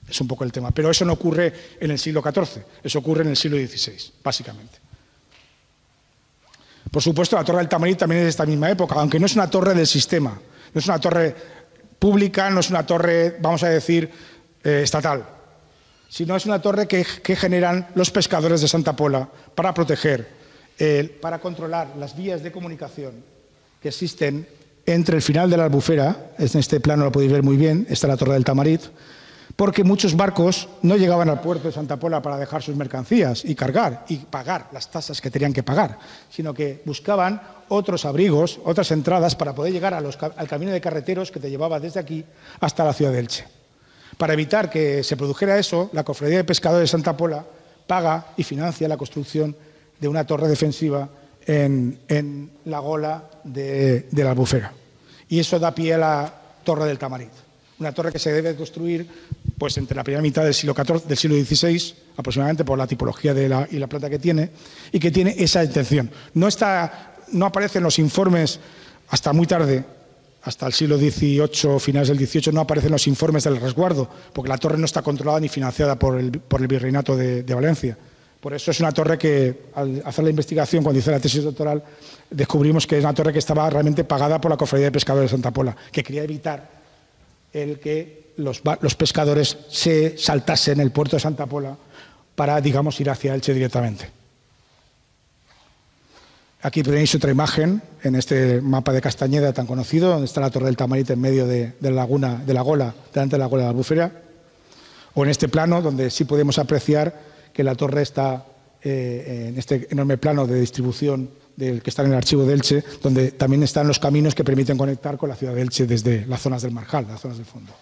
Es un poco el tema. Pero eso no ocurre en el siglo XIV, eso ocurre en el siglo XVI, básicamente. Por supuesto, la Torre del Tamarit también es de esta misma época, aunque no es una torre del sistema, no es una torre pública, no es una torre, vamos a decir, estatal, sino es una torre que generan los pescadores de Santa Pola para proteger, para controlar las vías de comunicación que existen entre el final de la Albufera, en este plano lo podéis ver muy bien, está la Torre del Tamarit, porque muchos barcos no llegaban al puerto de Santa Pola para dejar sus mercancías y cargar y pagar las tasas que tenían que pagar, sino que buscaban otros abrigos, otras entradas para poder llegar al camino de carreteros que te llevaba desde aquí hasta la ciudad de Elche. Para evitar que se produjera eso, la Cofradía de Pescadores de Santa Pola paga y financia la construcción de una torre defensiva en la gola de la Albufera. Y eso da pie a la Torre del Tamarit. Una torre que se debe construir pues, entre la primera mitad del siglo XVI, aproximadamente por la tipología y la planta que tiene, y que tiene esa intención. No aparece en los informes hasta muy tarde, hasta el siglo XVIII, finales del XVIII, no aparecen los informes del resguardo, porque la torre no está controlada ni financiada por el Virreinato de Valencia. Por eso es una torre que, al hacer la investigación, cuando hice la tesis doctoral, descubrimos que es una torre que estaba realmente pagada por la Cofradía de Pescadores de Santa Pola, que quería evitar el que los pescadores se saltasen el puerto de Santa Pola para, digamos, ir hacia Elche directamente. Aquí tenéis otra imagen en este mapa de Castañeda tan conocido, donde está la Torre del Tamarit en medio de la gola, delante de la gola de la Albufera, o en este plano, donde sí podemos apreciar que la torre está en este enorme plano de distribución que está en el archivo de Elche, donde también están los caminos que permiten conectar con la ciudad de Elche desde las zonas del Marjal, las zonas del fondo.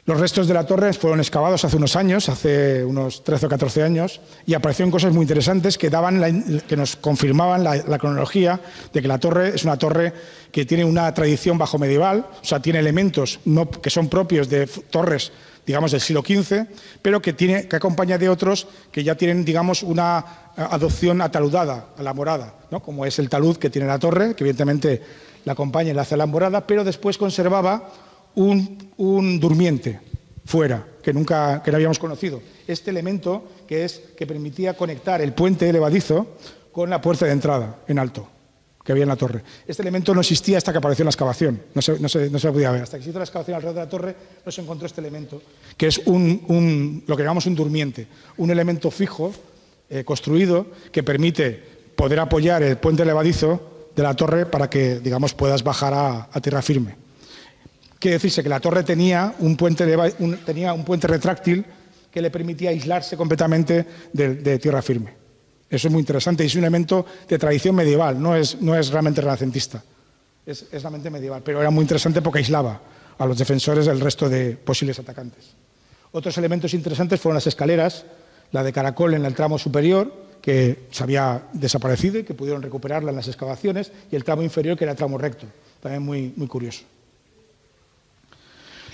Los restos de la torre fueron excavados hace unos años, hace unos 13 o 14 años, y aparecieron cosas muy interesantes que nos confirmaban la cronología de que la torre es una torre que tiene una tradición bajo medieval, o sea, tiene elementos que son propios de torres, digamos, del siglo XV, pero que acompaña de otros que ya tienen, digamos, una adopción ataludada, alamorada, ¿no? Como es el talud que tiene la torre, que evidentemente la acompaña y la hace alamorada, pero después conservaba un durmiente fuera, que no habíamos conocido. Este elemento que permitía conectar el puente levadizo con la puerta de entrada en alto que había en la torre. Este elemento no existía hasta que apareció en la excavación, no se podía ver. Hasta que se hizo la excavación alrededor de la torre no se encontró este elemento, que es lo que llamamos un durmiente, un elemento fijo, construido, que permite poder apoyar el puente levadizo de la torre para que, digamos, puedas bajar a tierra firme. Quiere decirse que la torre tenía un puente retráctil que le permitía aislarse completamente de tierra firme. Eso es muy interesante y es un elemento de tradición medieval, no es realmente renacentista, es realmente medieval, pero era muy interesante porque aislaba a los defensores del resto de posibles atacantes. Otros elementos interesantes fueron las escaleras, la de caracol en el tramo superior, que se había desaparecido y que pudieron recuperarla en las excavaciones, y el tramo inferior, que era tramo recto, también muy, muy curioso.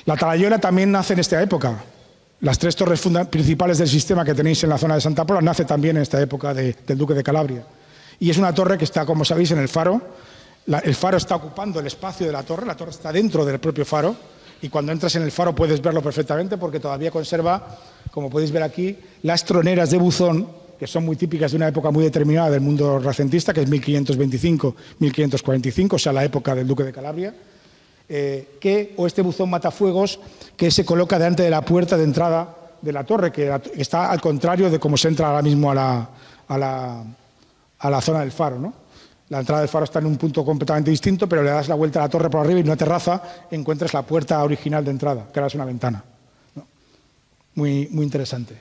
La talayola también nace en esta época. Las tres torres principales del sistema que tenéis en la zona de Santa Pola nace también en esta época del Duque de Calabria. Y es una torre que está, como sabéis, en el faro. El faro está ocupando el espacio de la torre está dentro del propio faro, y cuando entras en el faro puedes verlo perfectamente porque todavía conserva, como podéis ver aquí, las troneras de buzón, que son muy típicas de una época muy determinada del mundo renacentista, que es 1525-1545, o sea, la época del Duque de Calabria. O este buzón matafuegos que se coloca delante de la puerta de entrada de la torre, que está al contrario de cómo se entra ahora mismo a la zona del faro, ¿no? La entrada del faro está en un punto completamente distinto, pero le das la vuelta a la torre por arriba y en una terraza encuentras la puerta original de entrada, que ahora es una ventana, ¿no? Muy, muy interesante.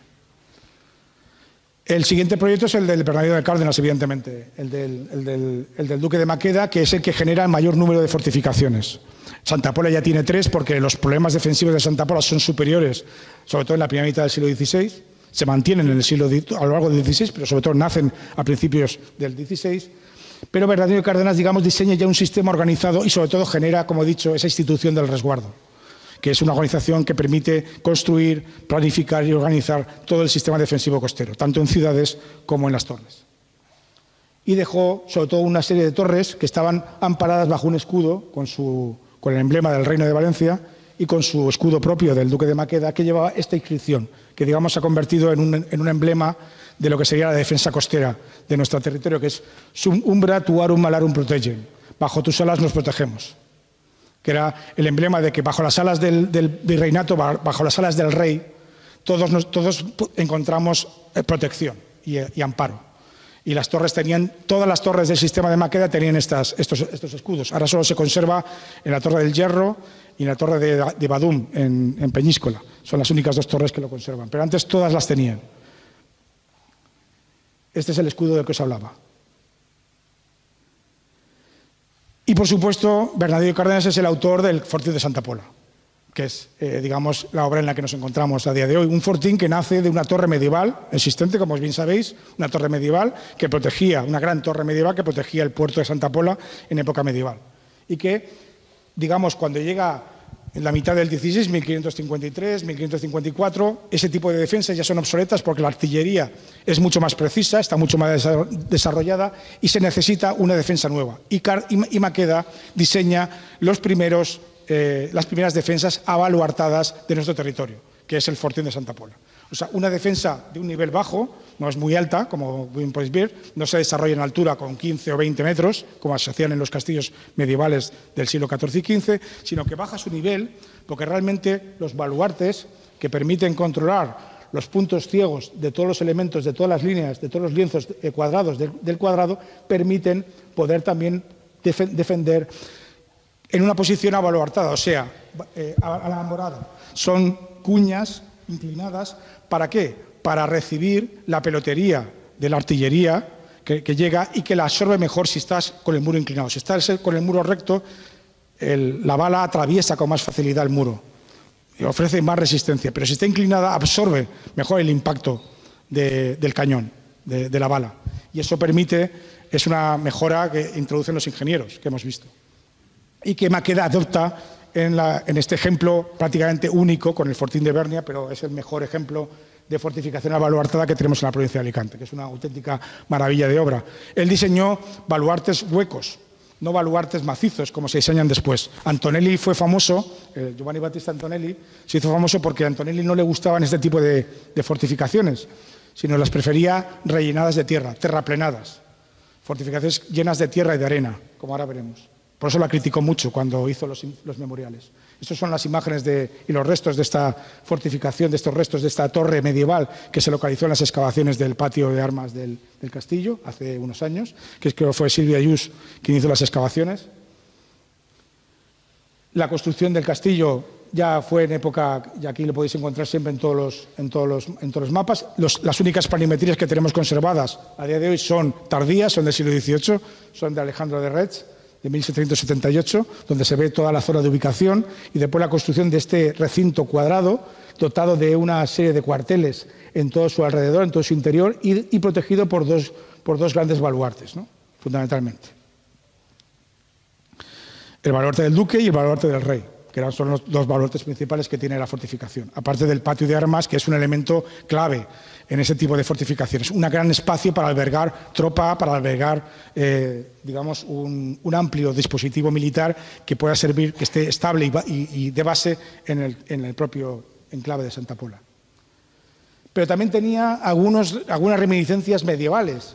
El siguiente proyecto es el del Bernardino de Cárdenas, evidentemente, el del Duque de Maqueda, que es el que genera el mayor número de fortificaciones. Santa Pola ya tiene 3 porque los problemas defensivos de Santa Pola son superiores, sobre todo en la primera mitad del siglo XVI, se mantienen a lo largo del XVI, pero sobre todo nacen a principios del XVI. Pero Bernardino de Cárdenas, digamos, diseña ya un sistema organizado y sobre todo genera, como he dicho, esa institución del resguardo, que es una organización que permite construir, planificar y organizar todo el sistema defensivo costero, tanto en ciudades como en las torres. Y dejó, sobre todo, una serie de torres que estaban amparadas bajo un escudo con el emblema del Reino de Valencia y con su escudo propio del Duque de Maqueda, que llevaba esta inscripción, que digamos se ha convertido en un emblema de lo que sería la defensa costera de nuestro territorio, que es Sum umbra tuarum malarum protegem, bajo tus alas nos protegemos, que era el emblema de que bajo las alas del virreinato, bajo las alas del rey, todos encontramos protección y amparo. Y las torres todas las torres del sistema de Maqueda tenían estos escudos. Ahora solo se conserva en la Torre del Hierro y en la Torre de Badum, en Peñíscola. Son las únicas 2 torres que lo conservan, pero antes todas las tenían. Este es el escudo del que os hablaba. Y, por supuesto, Bernardino de Cárdenas es el autor del Fortín de Santa Pola, que es, digamos, la obra en la que nos encontramos a día de hoy. Un fortín que nace de una torre medieval existente, como bien sabéis, una torre medieval que protegía, una gran torre medieval que protegía el puerto de Santa Pola en época medieval. Y que, digamos, cuando llega en la mitad del XVI, 1553, 1554, ese tipo de defensas ya son obsoletas porque la artillería es mucho más precisa, está mucho más desarrollada y se necesita una defensa nueva. Y Maqueda diseña las primeras defensas abaluartadas de nuestro territorio, que es el Fortín de Santa Pola. O sea, una defensa de un nivel bajo, no es muy alta, como bien podéis ver, no se desarrolla en altura con 15 o 20 metros, como se hacían en los castillos medievales del siglo XIV y XV, sino que baja su nivel, porque realmente los baluartes, que permiten controlar los puntos ciegos de todos los elementos, de todas las líneas, de todos los lienzos cuadrados del cuadrado, permiten poder también defender en una posición abaluartada, o sea, alambrada. Son cuñas inclinadas, ¿para qué? Para recibir la pelotería de la artillería que llega y que la absorbe mejor si estás con el muro inclinado. Si estás con el muro recto, la bala atraviesa con más facilidad el muro y ofrece más resistencia, pero si está inclinada absorbe mejor el impacto del cañón, de la bala. Y eso es una mejora que introducen los ingenieros que hemos visto y que Maqueda adopta en este ejemplo prácticamente único con el Fortín de Bernia, pero es el mejor ejemplo de fortificación abaluartada que tenemos en la provincia de Alicante, que es una auténtica maravilla de obra. Él diseñó baluartes huecos, no baluartes macizos, como se diseñan después. Antonelli fue famoso, Giovanni Battista Antonelli, se hizo famoso porque a Antonelli no le gustaban este tipo de fortificaciones, sino las prefería rellenadas de tierra, terraplenadas, fortificaciones llenas de tierra y de arena, como ahora veremos. Por eso la criticó mucho cuando hizo los memoriales. Estas son las imágenes y los restos de esta fortificación, de estos restos de esta torre medieval que se localizó en las excavaciones del patio de armas del castillo hace unos años, que creo que fue Silvia Ayús quien hizo las excavaciones. La construcción del castillo ya fue en época, y aquí lo podéis encontrar siempre en todos los mapas. Las únicas planimetrías que tenemos conservadas a día de hoy son tardías, son del siglo XVIII, son de Alejandro de Retz, de 1778, donde se ve toda la zona de ubicación, y después la construcción de este recinto cuadrado, dotado de una serie de cuarteles en todo su alrededor, en todo su interior, y protegido por dos grandes baluartes, ¿no? Fundamentalmente. El baluarte del duque y el baluarte del rey, que son los 2 baluartes principales que tiene la fortificación, aparte del patio de armas, que es un elemento clave en ese tipo de fortificaciones. Un gran espacio para albergar tropa, para albergar, digamos, un amplio dispositivo militar que pueda servir, que esté estable y de base en el propio enclave de Santa Pola. Pero también tenía algunas reminiscencias medievales.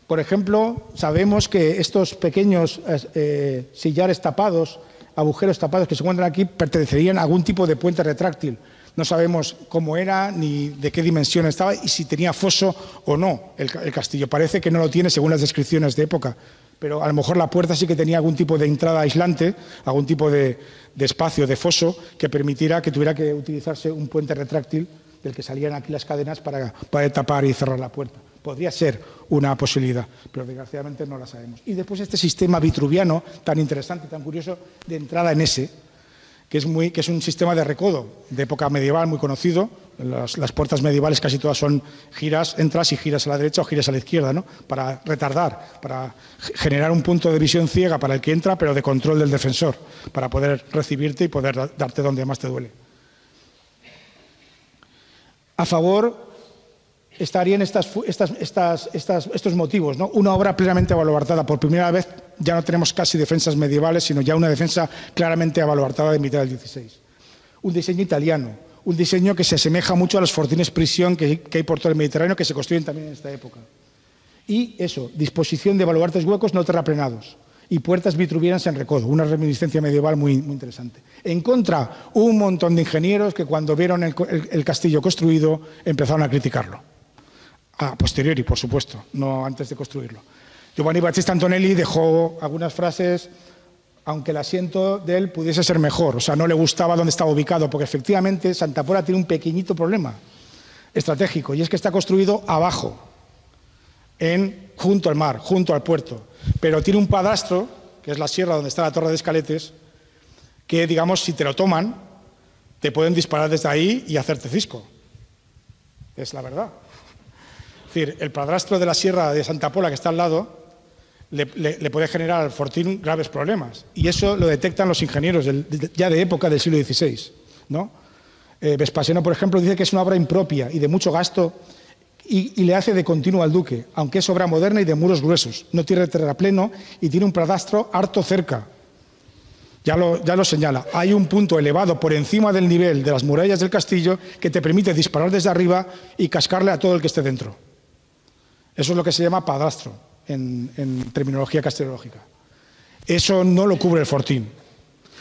Por ejemplo, sabemos que estos pequeños sillares tapados, agujeros tapados que se encuentran aquí, pertenecerían a algún tipo de puente retráctil. No sabemos cómo era ni de qué dimensión estaba y si tenía foso o no el castillo. Parece que no lo tiene según las descripciones de época, pero a lo mejor la puerta sí que tenía algún tipo de entrada aislante, algún tipo de espacio, de foso, que permitiera que tuviera que utilizarse un puente retráctil del que salían aquí las cadenas para poder tapar y cerrar la puerta. Podría ser una posibilidad, pero desgraciadamente no la sabemos. Y después este sistema vitruviano, tan interesante, tan curioso, de entrada en S, que es un sistema de recodo de época medieval muy conocido. Las puertas medievales casi todas son giras, entras y giras a la derecha o giras a la izquierda, ¿no? Para retardar, para generar un punto de visión ciega para el que entra, pero de control del defensor, para poder recibirte y poder darte donde más te duele. A favor estarían estos motivos, ¿no? Una obra plenamente abaluartada. Por primera vez ya no tenemos casi defensas medievales, sino ya una defensa claramente abaluartada de mitad del XVI. Un diseño italiano, un diseño que se asemeja mucho a los fortines prisión que hay por todo el Mediterráneo, que se construyen también en esta época. Y eso, disposición de baluartes huecos no terraplenados y puertas vitruvianas en recodo, una reminiscencia medieval muy interesante. En contra, un montón de ingenieros que cuando vieron el castillo construido empezaron a criticarlo. A posteriori, por supuesto, no antes de construirlo. Giovanni Battista Antonelli dejó algunas frases, aunque el asiento de él pudiese ser mejor, o sea, no le gustaba dónde estaba ubicado, porque efectivamente Santa Pola tiene un pequeñito problema estratégico, y es que está construido abajo, junto al mar, junto al puerto, pero tiene un padrastro, que es la sierra donde está la Torre de Escaletes, que, digamos, si te lo toman, te pueden disparar desde ahí y hacerte cisco. Es la verdad. Es decir, el padrastro de la sierra de Santa Pola, que está al lado, le puede generar al fortín graves problemas. Y eso lo detectan los ingenieros ya de época del siglo XVI, ¿no? Vespasiano, por ejemplo, dice que es una obra impropia y de mucho gasto y le hace de continuo al duque, aunque es obra moderna y de muros gruesos. No tiene terrapleno y tiene un padrastro harto cerca. Ya lo señala. Hay un punto elevado por encima del nivel de las murallas del castillo que te permite disparar desde arriba y cascarle a todo el que esté dentro. Eso es lo que se llama padrastro en terminología castellológica. Eso no lo cubre el fortín.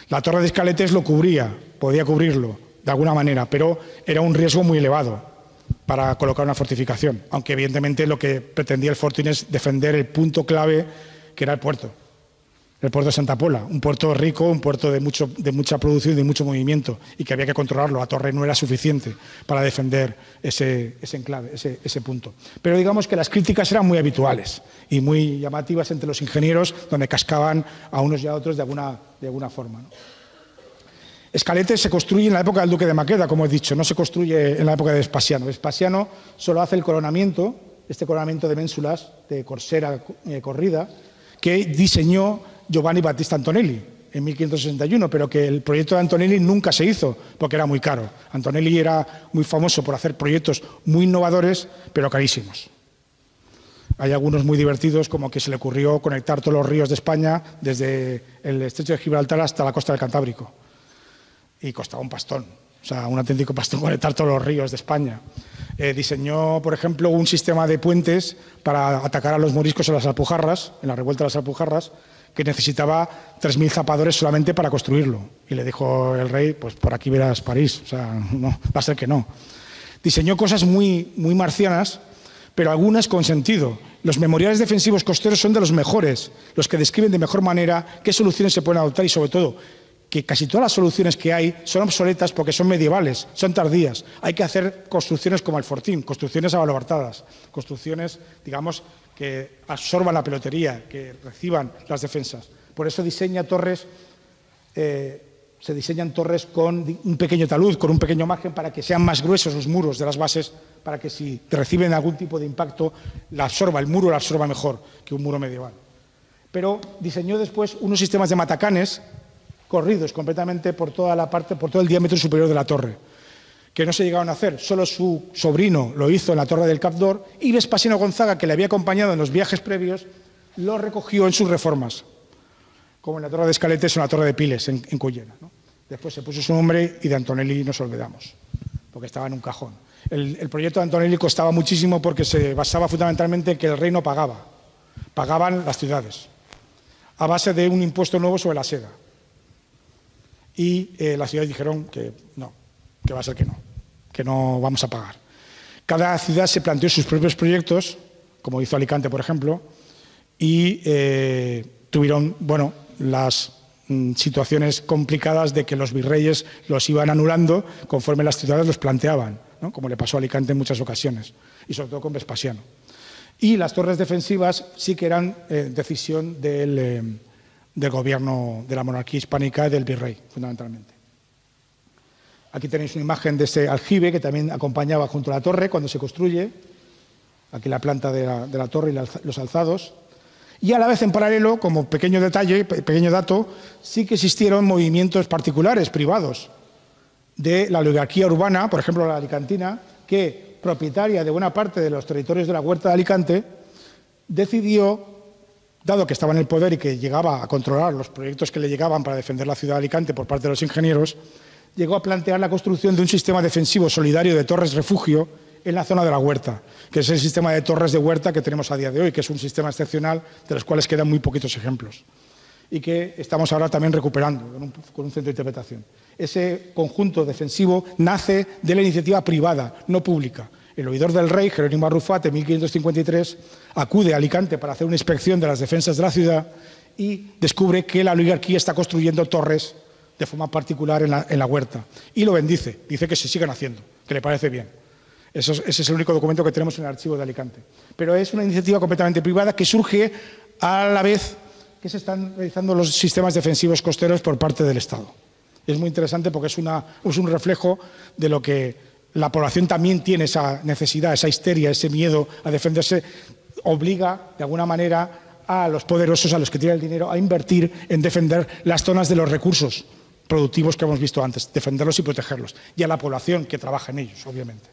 La Torre de Escaletes lo cubría, podía cubrirlo de alguna manera, pero era un riesgo muy elevado para colocar una fortificación, aunque evidentemente lo que pretendía el fortín es defender el punto clave que era el puerto de Santa Pola, un puerto rico, un puerto de mucha producción y de mucho movimiento, y que había que controlarlo. La torre no era suficiente para defender ese enclave, ese punto. Pero digamos que las críticas eran muy habituales y muy llamativas entre los ingenieros, donde cascaban a unos y a otros de alguna forma, ¿no? Escaletes se construye en la época del duque de Maqueda, como he dicho, no se construye en la época de Vespasiano. Vespasiano solo hace el coronamiento, este coronamiento de ménsulas, de corsera corrida, que diseñó Giovanni Battista Antonelli en 1561, pero que el proyecto de Antonelli nunca se hizo porque era muy caro. Antonelli era muy famoso por hacer proyectos muy innovadores, pero carísimos. Hay algunos muy divertidos, como que se le ocurrió conectar todos los ríos de España desde el estrecho de Gibraltar hasta la costa del Cantábrico. Y costaba un pastón, o sea, un auténtico pastón conectar todos los ríos de España. Diseñó, por ejemplo, un sistema de puentes para atacar a los moriscos en las Alpujarras, en la revuelta de las Alpujarras, que necesitaba 3.000 zapadores solamente para construirlo. Y le dijo el rey, pues por aquí verás París, o sea, no, va a ser que no. Diseñó cosas muy marcianas, pero algunas con sentido. Los memoriales defensivos costeros son de los mejores, los que describen de mejor manera qué soluciones se pueden adoptar y, sobre todo, que casi todas las soluciones que hay son obsoletas porque son medievales, son tardías. Hay que hacer construcciones como el fortín, construcciones abaluartadas, construcciones, digamos, que absorban la pelotería, que reciban las defensas. Por eso se diseñan torres con un pequeño talud, con un pequeño margen, para que sean más gruesos los muros de las bases, para que si reciben algún tipo de impacto, el muro la absorba mejor que un muro medieval. Pero diseñó después unos sistemas de matacanes corridos completamente por todo el diámetro superior de la torre, que no se llegaron a hacer. Solo su sobrino lo hizo en la Torre del Cap d'Or, y Vespasiano Gonzaga, que le había acompañado en los viajes previos, lo recogió en sus reformas, como en la Torre de Escaletes o en la Torre de Piles, en Cullera, ¿no? Después se puso su nombre y de Antonelli nos olvidamos, porque estaba en un cajón. El proyecto de Antonelli costaba muchísimo porque se basaba fundamentalmente en que el rey no pagaba. Pagaban las ciudades, a base de un impuesto nuevo sobre la seda. Y las ciudades dijeron que no, que va a ser que no vamos a pagar. Cada ciudad se planteó sus propios proyectos, como hizo Alicante, por ejemplo, y tuvieron, las situaciones complicadas de que los virreyes los iban anulando conforme las ciudades los planteaban, ¿no? Como le pasó a Alicante en muchas ocasiones, y sobre todo con Vespasiano. Y las torres defensivas sí que eran decisión del gobierno de la monarquía hispánica y del virrey, fundamentalmente. Aquí tenéis una imagen de ese aljibe que también acompañaba junto a la torre cuando se construye. Aquí la planta de la torre y los alzados. Y a la vez, en paralelo, como pequeño detalle, pequeño dato, sí que existieron movimientos particulares, privados, de la oligarquía urbana, por ejemplo la alicantina, que, propietaria de buena parte de los territorios de la Huerta de Alicante, decidió, dado que estaba en el poder y que llegaba a controlar los proyectos que le llegaban para defender la ciudad de Alicante por parte de los ingenieros, llegó a plantear la construcción de un sistema defensivo solidario de torres refugio en la zona de la Huerta, que es el sistema de torres de Huerta que tenemos a día de hoy, que es un sistema excepcional de los cuales quedan muy poquitos ejemplos y que estamos ahora también recuperando con un centro de interpretación. Ese conjunto defensivo nace de la iniciativa privada, no pública. El oidor del rey, Jerónimo Arrufat, en 1553, acude a Alicante para hacer una inspección de las defensas de la ciudad y descubre que la oligarquía está construyendo torres de forma particular en la Huerta. Y lo bendice, dice que se sigan haciendo, que le parece bien. Ese es el único documento que tenemos en el archivo de Alicante. Pero es una iniciativa completamente privada que surge a la vez que se están realizando los sistemas defensivos costeros por parte del Estado. Es muy interesante porque es un reflejo de lo que la población también tiene, esa necesidad, esa histeria, ese miedo a defenderse, obliga de alguna manera a los poderosos, a los que tienen el dinero, a invertir en defender las zonas de los recursos productivos que hemos visto antes, defenderlos y protegerlos, y a la población que trabaja en ellos, obviamente.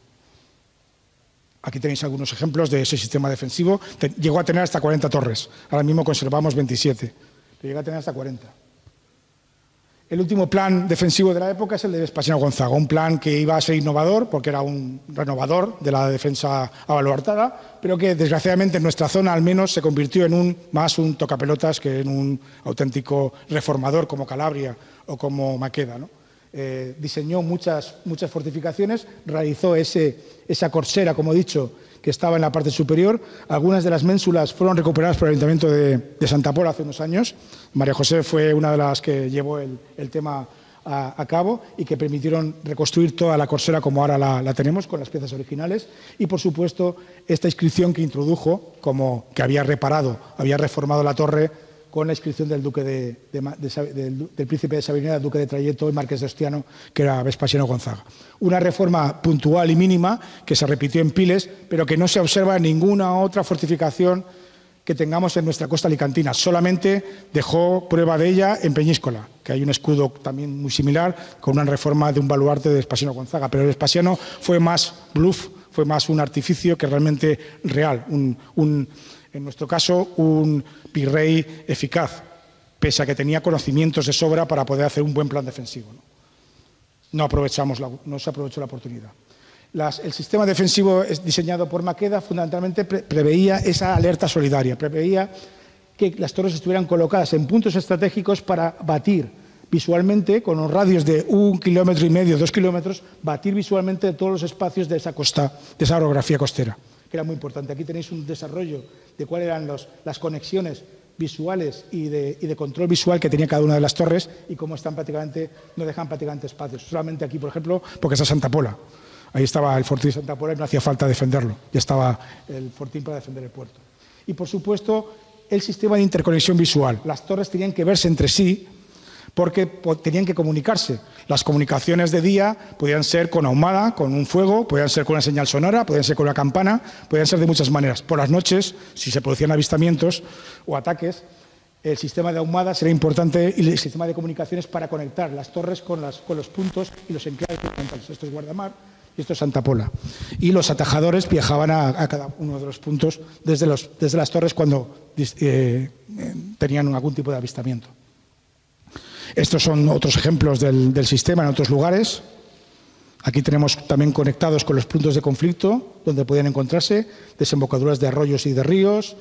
Aquí tenéis algunos ejemplos de ese sistema defensivo. Llegó a tener hasta 40 torres. Ahora mismo conservamos 27. Pero llegó a tener hasta 40. El último plan defensivo de la época es el de Vespasiano Gonzaga. Un plan que iba a ser innovador, porque era un renovador de la defensa abaluartada, pero que desgraciadamente en nuestra zona al menos se convirtió en más un tocapelotas que en un auténtico reformador como Calabria o como Maqueda, ¿no? Diseñó muchas fortificaciones, realizó esa corsera, como he dicho, que estaba en la parte superior. Algunas de las ménsulas fueron recuperadas por el Ayuntamiento de Santa Pola hace unos años. María José fue una de las que llevó el tema a cabo y que permitieron reconstruir toda la corsera como ahora la tenemos, con las piezas originales. Y, por supuesto, esta inscripción que introdujo, como que había reformado la torre, con la inscripción del del príncipe de Sabiñánigo, duque de Trayeto y marqués de Ostiano, que era Vespasiano Gonzaga. Una reforma puntual y mínima que se repitió en Piles, pero que no se observa en ninguna otra fortificación que tengamos en nuestra costa alicantina. Solamente dejó prueba de ella en Peñíscola, que hay un escudo también muy similar, con una reforma de un baluarte de Vespasiano Gonzaga. Pero Vespasiano fue más bluff, fue más un artificio que realmente real, en nuestro caso, un virrey eficaz, pese a que tenía conocimientos de sobra para poder hacer un buen plan defensivo. No se aprovechó la oportunidad. El sistema defensivo diseñado por Maqueda fundamentalmente preveía esa alerta solidaria, preveía que las torres estuvieran colocadas en puntos estratégicos para batir visualmente, con los radios de 1,5 kilómetros, 2 kilómetros, batir visualmente todos los espacios de esa costa, de esa orografía costera, que era muy importante. Aquí tenéis un desarrollo de cuáles eran las conexiones visuales y de control visual que tenía cada una de las torres y cómo no dejan prácticamente espacios. Solamente aquí, por ejemplo, porque está Santa Pola. Ahí estaba el fortín de Santa Pola y no hacía falta defenderlo. Ya estaba el fortín para defender el puerto. Y, por supuesto, el sistema de interconexión visual. Las torres tenían que verse entre sí porque tenían que comunicarse. Las comunicaciones de día podían ser con ahumada, con un fuego, podían ser con una señal sonora, podían ser con la campana, podían ser de muchas maneras. Por las noches, si se producían avistamientos o ataques, el sistema de ahumada será importante y el sistema de comunicaciones para conectar las torres con los puntos y los enclaves fundamentales. Esto es Guardamar y esto es Santa Pola. Y los atajadores viajaban a cada uno de los puntos desde las torres cuando tenían algún tipo de avistamiento. Estos son otros ejemplos del sistema en otros lugares. Aquí tenemos también conectados con los puntos de conflicto, donde podían encontrarse desembocaduras de arroyos y de ríos,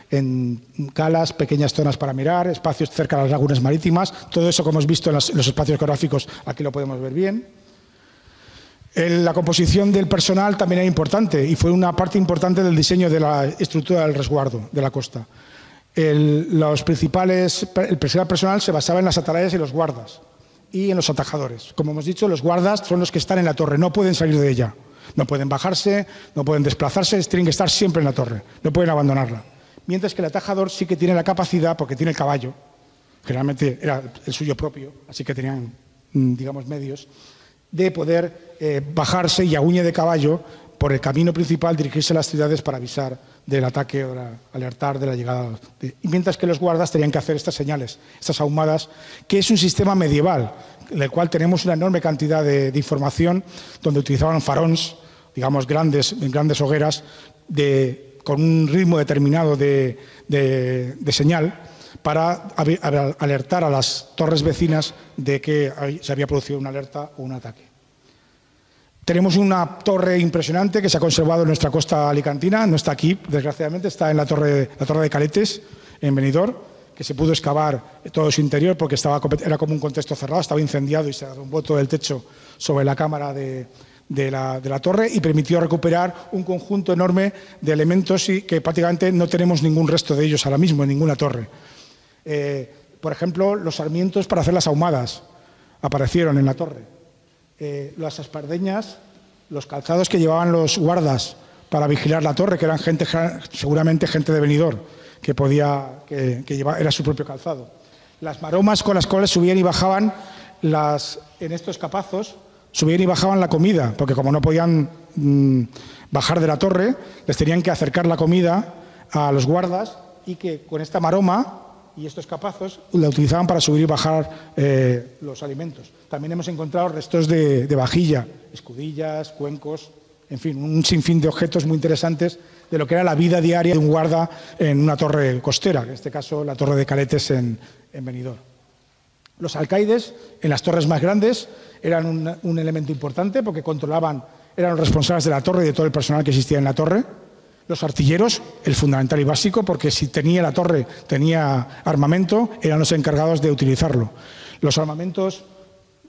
en calas, pequeñas zonas para mirar, espacios cerca de las lagunas marítimas. Todo eso, como hemos visto en los espacios geográficos, aquí lo podemos ver bien. La composición del personal también era importante y fue una parte importante del diseño de la estructura del resguardo de la costa. El personal se basaba en las atalayas y los guardas y en los atajadores. Como hemos dicho, los guardas son los que están en la torre, no pueden salir de ella. No pueden bajarse, no pueden desplazarse, tienen que estar siempre en la torre, no pueden abandonarla. Mientras que el atajador sí que tiene la capacidad, porque tiene el caballo, generalmente era el suyo propio, así que tenían, digamos, medios, de poder bajarse y a uña de caballo por el camino principal dirigirse a las ciudades para avisar del ataque o alertar de la llegada. Y mientras que los guardas tenían que hacer estas señales, estas ahumadas, que es un sistema medieval, en el cual tenemos una enorme cantidad de información, donde utilizaban farones, digamos, grandes hogueras, con un ritmo determinado de señal, para alertar a las torres vecinas de que se había producido una alerta o un ataque. Tenemos una torre impresionante que se ha conservado en nuestra costa alicantina, no está aquí, desgraciadamente, está en la torre de Caletes, en Benidorm, que se pudo excavar todo su interior porque era como un contexto cerrado, estaba incendiado y se derrumbó todo el techo sobre la cámara de la torre y permitió recuperar un conjunto enorme de elementos y que prácticamente no tenemos ningún resto de ellos ahora mismo en ninguna torre. Por ejemplo, los sarmientos para hacer las ahumadas aparecieron en la torre. Las espardeñas, los calzados que llevaban los guardas para vigilar la torre, que eran seguramente gente de Benidorm, que era su propio calzado. Las maromas con las cuales subían y bajaban en estos capazos, subían y bajaban la comida, porque como no podían bajar de la torre, les tenían que acercar la comida a los guardas y que con esta maroma y estos capazos la utilizaban para subir y bajar los alimentos. También hemos encontrado restos de vajilla, escudillas, cuencos, en fin, un sinfín de objetos muy interesantes de lo que era la vida diaria de un guarda en una torre costera, en este caso la torre de Caletes en Benidorm. Los alcaides, en las torres más grandes, eran un elemento importante porque eran los responsables de la torre y de todo el personal que existía en la torre. Los artilleros, el fundamental y básico, porque si la torre tenía armamento, eran los encargados de utilizarlo. Los armamentos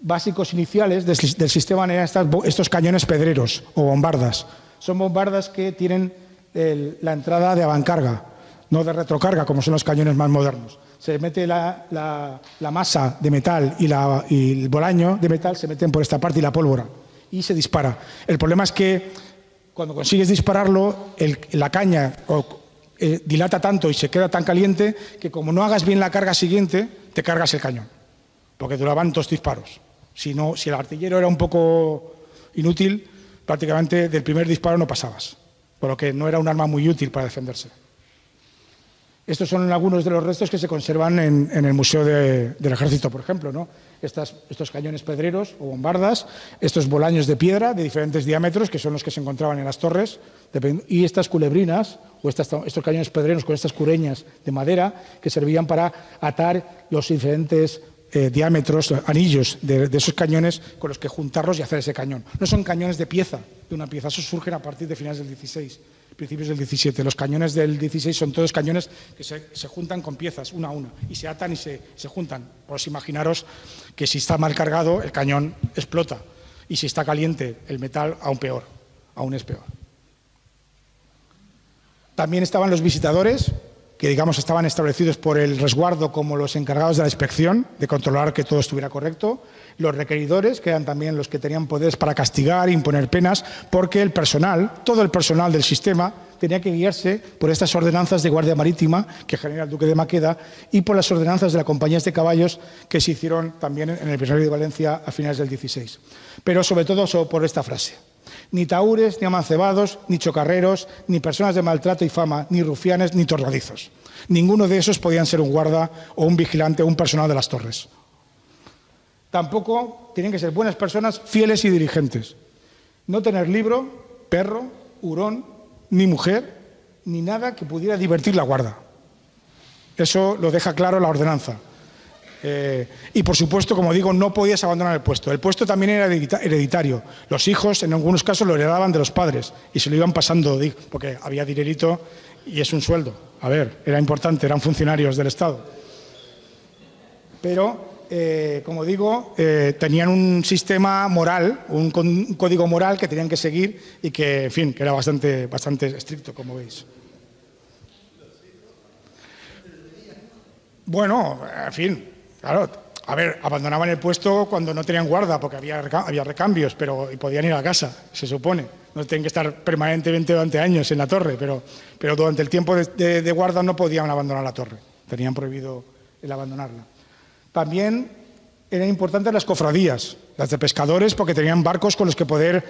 básicos iniciales del sistema eran estos cañones pedreros o bombardas. Son bombardas que tienen la entrada de avancarga, no de retrocarga, como son los cañones más modernos. Se mete la masa de metal y el bolaño de metal se meten por esta parte y la pólvora y se dispara. El problema es que cuando consigues dispararlo, la caña dilata tanto y se queda tan caliente que como no hagas bien la carga siguiente, te cargas el cañón, porque duraban 2 disparos. Si el artillero era un poco inútil, prácticamente del primer disparo no pasabas, por lo que no era un arma muy útil para defenderse. Estos son algunos de los restos que se conservan en el Museo del Ejército, por ejemplo, ¿no? Estos cañones pedreros o bombardas, estos bolaños de piedra de diferentes diámetros, que son los que se encontraban en las torres, y estas culebrinas o estos cañones pedreros con estas cureñas de madera que servían para atar los diferentes diámetros, anillos de esos cañones con los que juntarlos y hacer ese cañón. No son cañones de una pieza, esos surgen a partir de finales del 16, principios del 17. Los cañones del 16 son todos cañones que se juntan con piezas, una a una, y se atan y se juntan. Pues imaginaros que si está mal cargado, el cañón explota, y si está caliente el metal, aún es peor. También estaban los visitadores, que digamos estaban establecidos por el resguardo como los encargados de la inspección, de controlar que todo estuviera correcto. Los requeridores, que eran también los que tenían poderes para castigar e imponer penas, porque todo el personal del sistema tenía que guiarse por estas ordenanzas de guardia marítima que genera el duque de Maqueda y por las ordenanzas de las compañías de caballos que se hicieron también en el Virreinato de Valencia a finales del 16. Pero sobre todo por esta frase: ni tahúres, ni amancebados, ni chocarreros, ni personas de maltrato y fama, ni rufianes, ni torradizos. Ninguno de esos podían ser un guarda o un vigilante o un personal de las torres. Tampoco tienen que ser buenas personas, fieles y dirigentes. No tener libro, perro, hurón, ni mujer, ni nada que pudiera divertir la guarda. Eso lo deja claro la ordenanza. Y por supuesto, como digo, no podías abandonar el puesto. El puesto también era hereditario. Los hijos, en algunos casos, lo heredaban de los padres y se lo iban pasando, porque había dinerito y es un sueldo. A ver, era importante, eran funcionarios del Estado. Pero, como digo, tenían un sistema moral, un código moral que tenían que seguir y que, en fin, que era bastante estricto, como veis. Bueno, en fin, claro, A ver, abandonaban el puesto cuando no tenían guarda, porque había recambios, y podían ir a casa, se supone. No tienen que estar permanentemente durante años en la torre, pero durante el tiempo de guarda no podían abandonar la torre. Tenían prohibido el abandonarla. También eran importantes las cofradías, las de pescadores, porque tenían barcos con los que poder,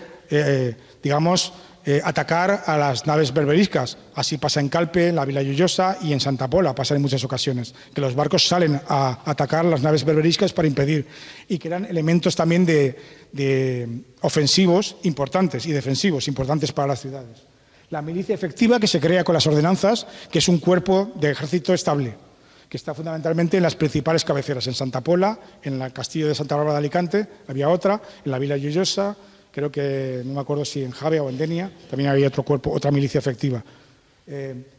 atacar a las naves berberiscas. Así pasa en Calpe, en la Vila Lloyosa y en Santa Pola, pasa en muchas ocasiones, que los barcos salen a atacar las naves berberiscas para impedir, y que eran elementos también de ofensivos importantes y defensivos importantes para las ciudades. La milicia efectiva, que se crea con las ordenanzas, que es un cuerpo de ejército estable, que está fundamentalmente en las principales cabeceras, en Santa Pola, en el castillo de Santa Bárbara de Alicante, había otra, en la Vila Lloyosa, creo que, no me acuerdo si en Javea o en Denia, también había otro cuerpo, otra milicia efectiva.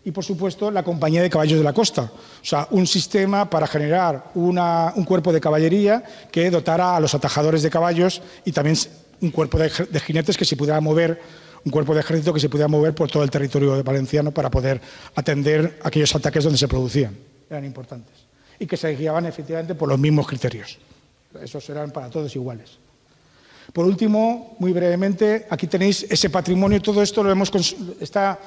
Y, por supuesto, la Compañía de Caballos de la Costa, o sea, un sistema para generar un cuerpo de caballería que dotara a los atajadores de caballos y también un cuerpo de jinetes que se pudiera mover, un cuerpo de ejército que se pudiera mover por todo el territorio valenciano para poder atender aquellos ataques donde se producían. Eran importantes. Y que se guiaban efectivamente por los mismos criterios. Esos eran para todos iguales. Por último, muy brevemente, aquí tenéis ese patrimonio. Todo esto está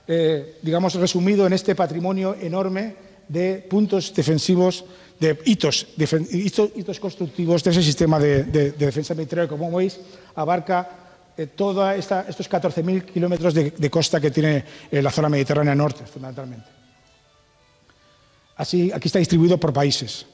resumido en este patrimonio enorme de puntos defensivos, de hitos constructivos de ese sistema de defensa mediterránea. Como veis, abarca todos estos 14.000 kilómetros de costa que tiene la zona mediterránea norte, fundamentalmente. Así, aquí está distribuido por países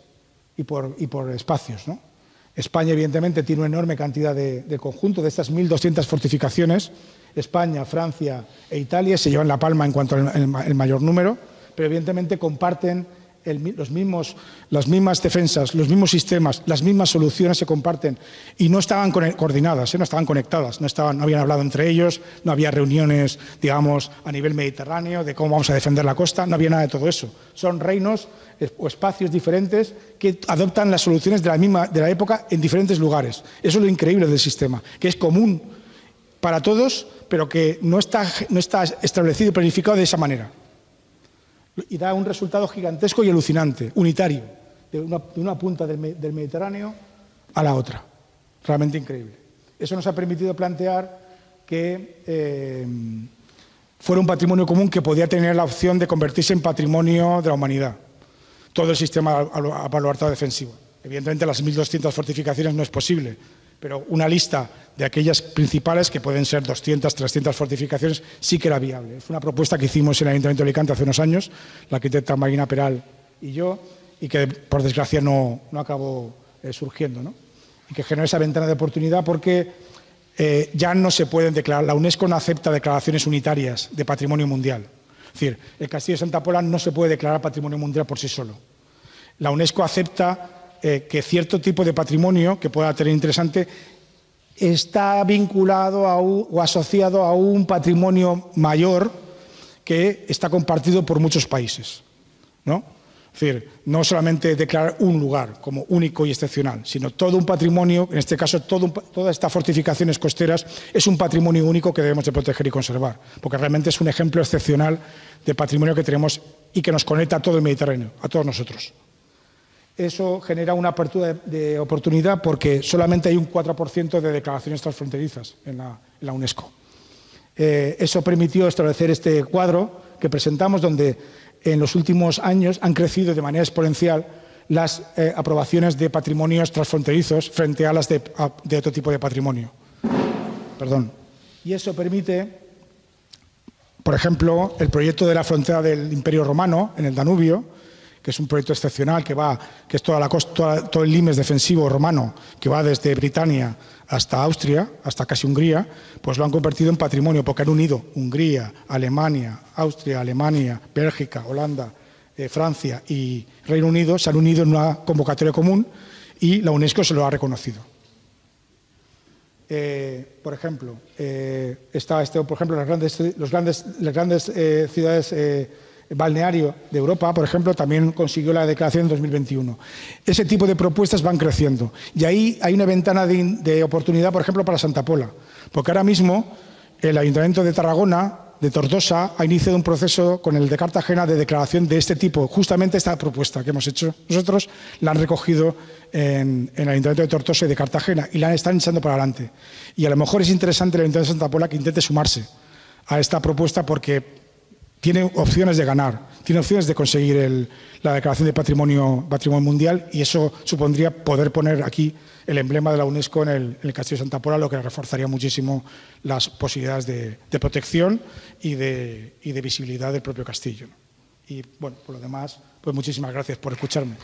y por espacios, ¿no? España, evidentemente, tiene una enorme cantidad de conjunto de estas 1.200 fortificaciones. España, Francia e Italia se llevan la palma en cuanto al mayor número, pero evidentemente comparten las mismas defensas, los mismos sistemas, las mismas soluciones se comparten y no estaban coordinadas, no estaban conectadas, no habían hablado entre ellos, no había reuniones, a nivel mediterráneo de cómo vamos a defender la costa, no había nada de todo eso. Son reinos o espacios diferentes que adoptan las soluciones de la época en diferentes lugares. Eso es lo increíble del sistema, que es común para todos, pero que no está establecido y planificado de esa manera. Y da un resultado gigantesco y alucinante, unitario, de una punta del Mediterráneo a la otra. Realmente increíble. Eso nos ha permitido plantear que fuera un patrimonio común que podía tener la opción de convertirse en patrimonio de la humanidad. Todo el sistema baluartado defensivo. Evidentemente, las 1.200 fortificaciones no es posible, pero una lista de aquellas principales, que pueden ser 200, 300 fortificaciones, sí que era viable. Fue una propuesta que hicimos en el Ayuntamiento de Alicante hace unos años, la arquitecta Marina Peral y yo, y que, por desgracia, no acabó surgiendo, ¿no? Y que generó esa ventana de oportunidad porque ya no se pueden declarar, la UNESCO no acepta declaraciones unitarias de patrimonio mundial. Es decir, el Castillo de Santa Pola no se puede declarar patrimonio mundial por sí solo. La UNESCO acepta que cierto tipo de patrimonio que pueda tener interesante está vinculado o asociado a un patrimonio mayor que está compartido por muchos países, ¿no? Es decir, no solamente declarar un lugar como único y excepcional, sino todo un patrimonio, en este caso todas estas fortificaciones costeras, es un patrimonio único que debemos de proteger y conservar, porque realmente es un ejemplo excepcional de patrimonio que tenemos y que nos conecta a todo el Mediterráneo, a todos nosotros. Eso genera una apertura de oportunidad porque solamente hay un 4% de declaraciones transfronterizas en la UNESCO. Eso permitió establecer este cuadro que presentamos, donde en los últimos años han crecido de manera exponencial las aprobaciones de patrimonios transfronterizos frente a las de otro tipo de patrimonio. Perdón. Y eso permite, por ejemplo, el proyecto de la frontera del Imperio Romano en el Danubio, que es un proyecto excepcional, que es toda la costa, todo el limes defensivo romano, que va desde Britania hasta Austria, hasta casi Hungría, pues lo han convertido en patrimonio, porque han unido Hungría, Alemania, Austria, Alemania, Bélgica, Holanda, Francia y Reino Unido, se han unido en una convocatoria común y la UNESCO se lo ha reconocido. Por ejemplo, por ejemplo, las grandes ciudades balneario de Europa, por ejemplo, también consiguió la declaración en 2021. Ese tipo de propuestas van creciendo. Y ahí hay una ventana de oportunidad, por ejemplo, para Santa Pola. Porque ahora mismo el Ayuntamiento de Tarragona de Tortosa ha iniciado un proceso con el de Cartagena de declaración de este tipo. Justamente esta propuesta que hemos hecho nosotros la han recogido en el Ayuntamiento de Tortosa y de Cartagena y la están echando para adelante. Y a lo mejor es interesante el Ayuntamiento de Santa Pola que intente sumarse a esta propuesta porque tiene opciones de ganar, tiene opciones de conseguir la declaración de patrimonio mundial y eso supondría poder poner aquí el emblema de la UNESCO en el Castillo de Santa Pola, lo que reforzaría muchísimo las posibilidades de protección y de visibilidad del propio castillo. Y bueno, por lo demás, pues muchísimas gracias por escucharme.